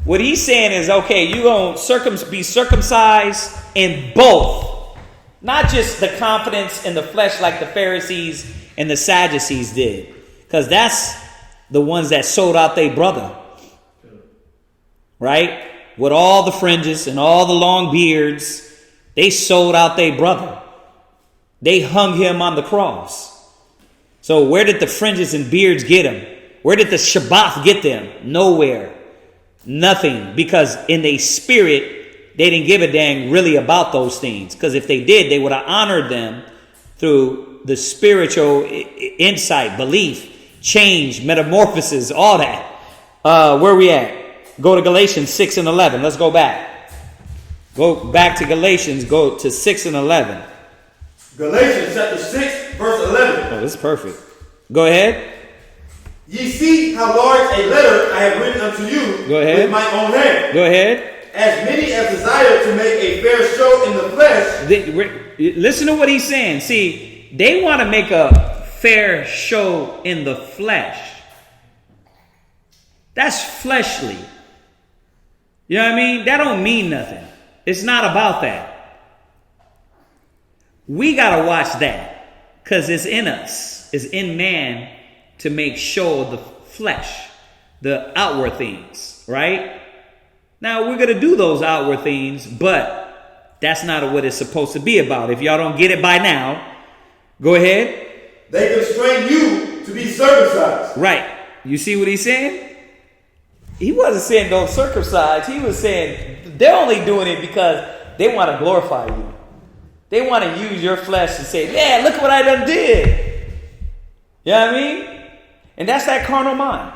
What he's saying is, okay, you're going to be circumcised in both. Not just the confidence in the flesh like the Pharisees and the Sadducees did. Because that's the ones that sold out their brother. Right? With all the fringes and all the long beards. They sold out their brother. They hung him on the cross. So where did the fringes and beards get him? Where did the Shabbat get them? Nowhere. Nothing. Because in their spirit, they didn't give a dang really about those things. Because if they did, they would have honored them through the spiritual insight, belief, change, metamorphosis, all that. Where we at? Go to Galatians 6 and 11. Let's go back. Go back to Galatians. Go to 6 and 11. Galatians chapter 6 verse 11. Oh, this is perfect. Go ahead. Ye see how large a letter I have written unto you with my own hand. Go ahead. As many as desire to make a fair show in the flesh. Listen to what he's saying. See, they want to make a fair show in the flesh. That's fleshly. You know what I mean? That don't mean nothing. It's not about that. We got to watch that because it's in us. It's in man to make show of the flesh, the outward things, right? Now, we're going to do those outward things, but that's not what it's supposed to be about. If y'all don't get it by now, go ahead. They constrain you to be circumcised. Right. You see what he's saying? He wasn't saying don't circumcise. He was saying they're only doing it because they want to glorify you. They want to use your flesh and say, yeah, look what I done did. You know what I mean? And that's that carnal mind.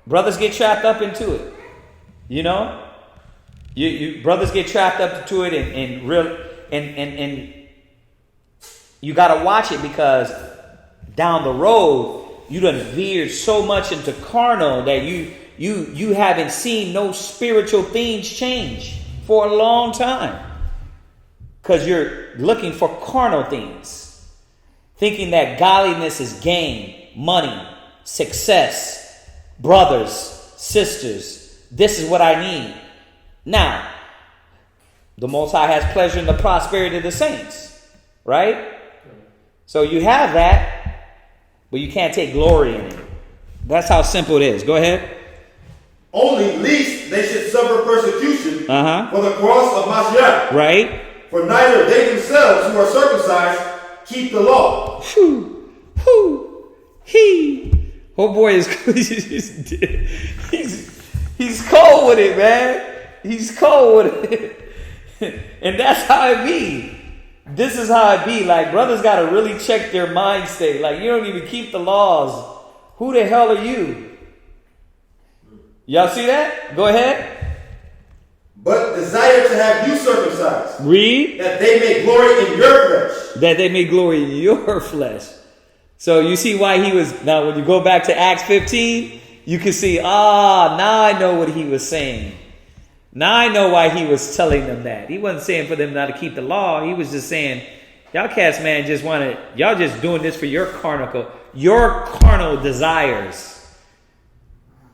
Brothers get trapped up into it. You know? You brothers get trapped up into it and you got to watch it because down the road, you done veered so much into carnal that you haven't seen no spiritual things change for a long time. Because you're looking for carnal things. Thinking that godliness is gain, money, success, brothers, sisters. This is what I need. Now, the Most High has pleasure in the prosperity of the saints. Right? So you have that, but you can't take glory in it. That's how simple it is. Go ahead. Only least they should suffer persecution for the cross of Mashiach. Right. For neither they themselves who are circumcised keep the law. Oh boy is he's cold with it, man. He's cold with it. And that's how it be. This is how it be. Like, brothers got to really check their mind state. Like, you don't even keep the laws. Who the hell are you? Y'all see that? Go ahead. But desire to have you circumcised. Read. That they may glory in your flesh. That they may glory in your flesh. So you see why he was, now when you go back to Acts 15, you can see, now I know what he was saying. Now I know why he was telling them that. He wasn't saying for them not to keep the law. He was just saying, y'all cats, man, y'all just doing this for your carnal desires.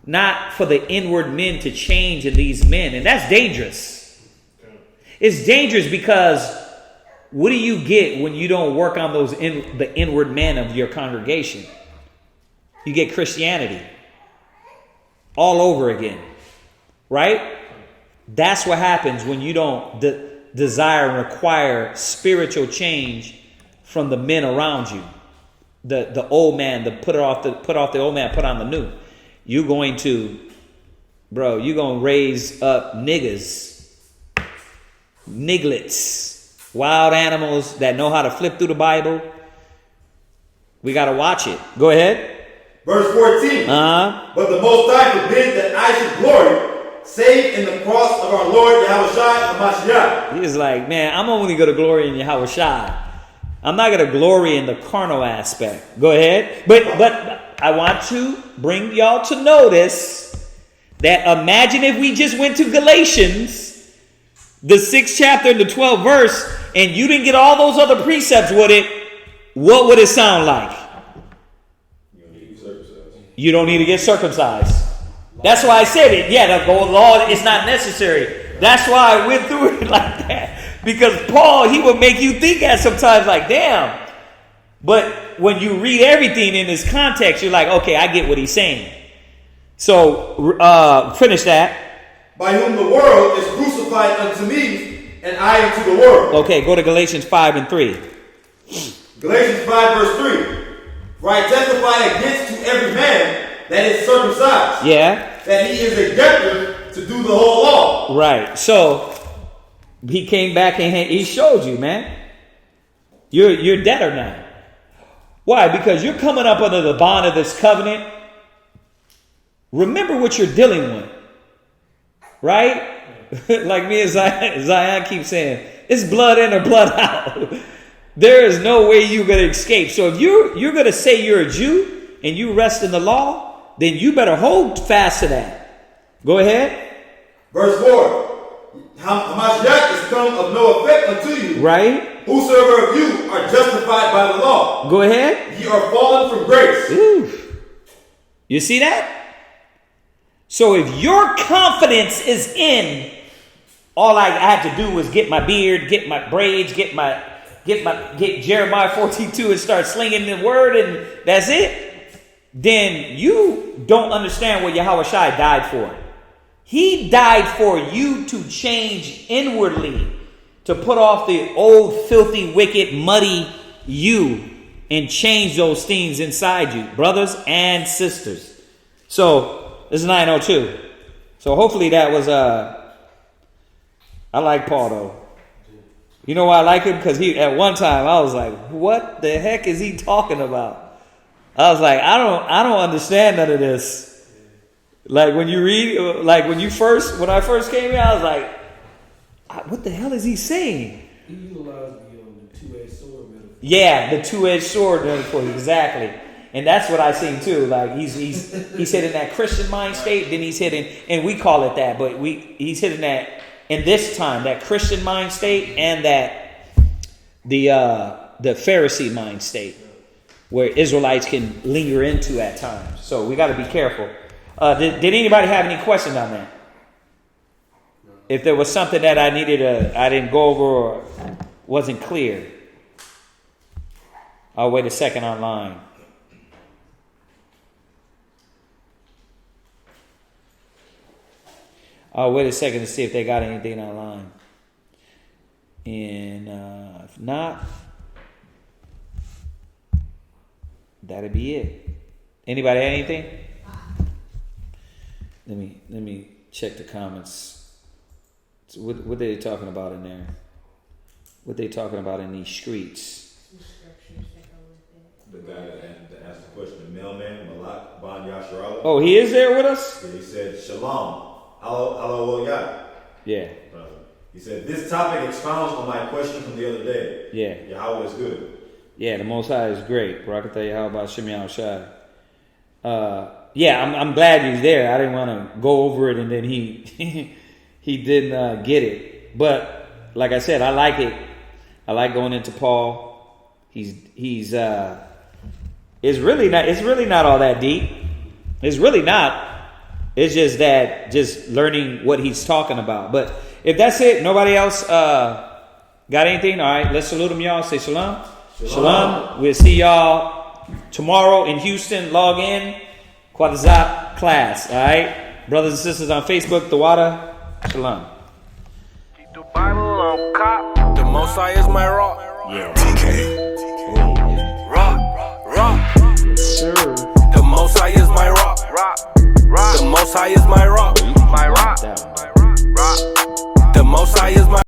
Not for the inward men to change in these men. And that's dangerous. It's dangerous because what do you get when you don't work on the inward men of your congregation? You get Christianity all over again. Right? That's what happens when you don't desire and require spiritual change from the men around you. The old man, put off the old man, put on the new. You're going to raise up nigglets, wild animals that know how to flip through the Bible. We got to watch it. Go ahead. Verse 14. But the Most High forbid that I should glory, save in the cross of our Lord Yahushua HaMashiach. He's like, man, I'm only going to glory in Yahushua. I'm not going to glory in the carnal aspect. Go ahead. But I want to bring y'all to notice that imagine if we just went to Galatians, the 6th chapter and the 12th verse, and you didn't get all those other precepts with it, what would it sound like? You don't need to get circumcised. That's why I said it. Yeah, the law is not necessary. That's why I went through it like that. Because Paul, he would make you think that sometimes like, damn. But when you read everything in this context, you're like, okay, I get what he's saying. So, finish that. By whom the world is crucified unto me, and I unto the world. Okay, go to Galatians 5 and 3. Galatians 5 verse 3. For I testify against to every man that is circumcised. Yeah. That he is a debtor to do the whole law. Right. So, he came back and he showed you, man. You're debtor now. Why? Because you're coming up under the bond of this covenant. Remember what you're dealing with. Right? Like me and Zion keep saying, it's blood in or blood out. There is no way you're going to escape. So if you're going to say you're a Jew and you rest in the law, then you better hold fast to that. Go ahead. Verse 4. Hamashiach is come of no effect unto you. Right. Whosoever of you are justified by the law. Go ahead. Ye are fallen from grace. Ooh. You see that? So if your confidence is in, all I had to do was get my beard, get my braids, get Jeremiah 14:2 and start slinging the word, and that's it, then you don't understand what Yahushua died for. He died for you to change inwardly, to put off the old, filthy, wicked, muddy you and change those things inside you, brothers and sisters. So, this is 902. So, hopefully that was, I like Paul, though. You know why I like him? Because at one time, I was like, what the heck is he talking about? I was like, I don't understand none of this. Like when you read, like when I first came here, I was like, what the hell is he saying? He utilized the two-edged sword metaphor. Yeah, the two-edged sword metaphor, exactly. And that's what I seen too. Like he's hitting that Christian mind state, then he's hitting, and we call it that, but he's hitting that in this time, that Christian mind state and that the Pharisee mind state, where Israelites can linger into at times. So we got to be careful. Did anybody have any questions on that? If there was something that I didn't go over or wasn't clear, I'll wait a second online. I'll wait a second to see if they got anything online. And if not, that'll be it. Anybody have anything? Let me check the comments. So what are they talking about in there? What they talking about in these streets? The guy and the asked a question. The mailman, Malak Ban Yasharala. Oh, he is there with us? Yeah, he said, Shalom. Hello, yeah. Yeah. He said, this topic expounds on my question from the other day. Yeah. Yahweh is good. Yeah, the Most High is great. Barakatah how about Shimei Shai? Yeah, I'm glad he's there. I didn't want to go over it and then he he didn't get it. But like I said, I like it. I like going into Paul. He's it's really not all that deep. It's really not. It's just learning what he's talking about. But if that's it, nobody else got anything? All right, let's salute them, y'all. Say shalom. Shalom. We'll see y'all tomorrow in Houston. Log in. Quadazap class. All right, brothers and sisters on Facebook, the water. Shalom. Keep the Bible on cop. The Most High is my rock. Yeah. Rock. Sure. The Most High is my rock. The Most High is my rock. My rock. The Most High is my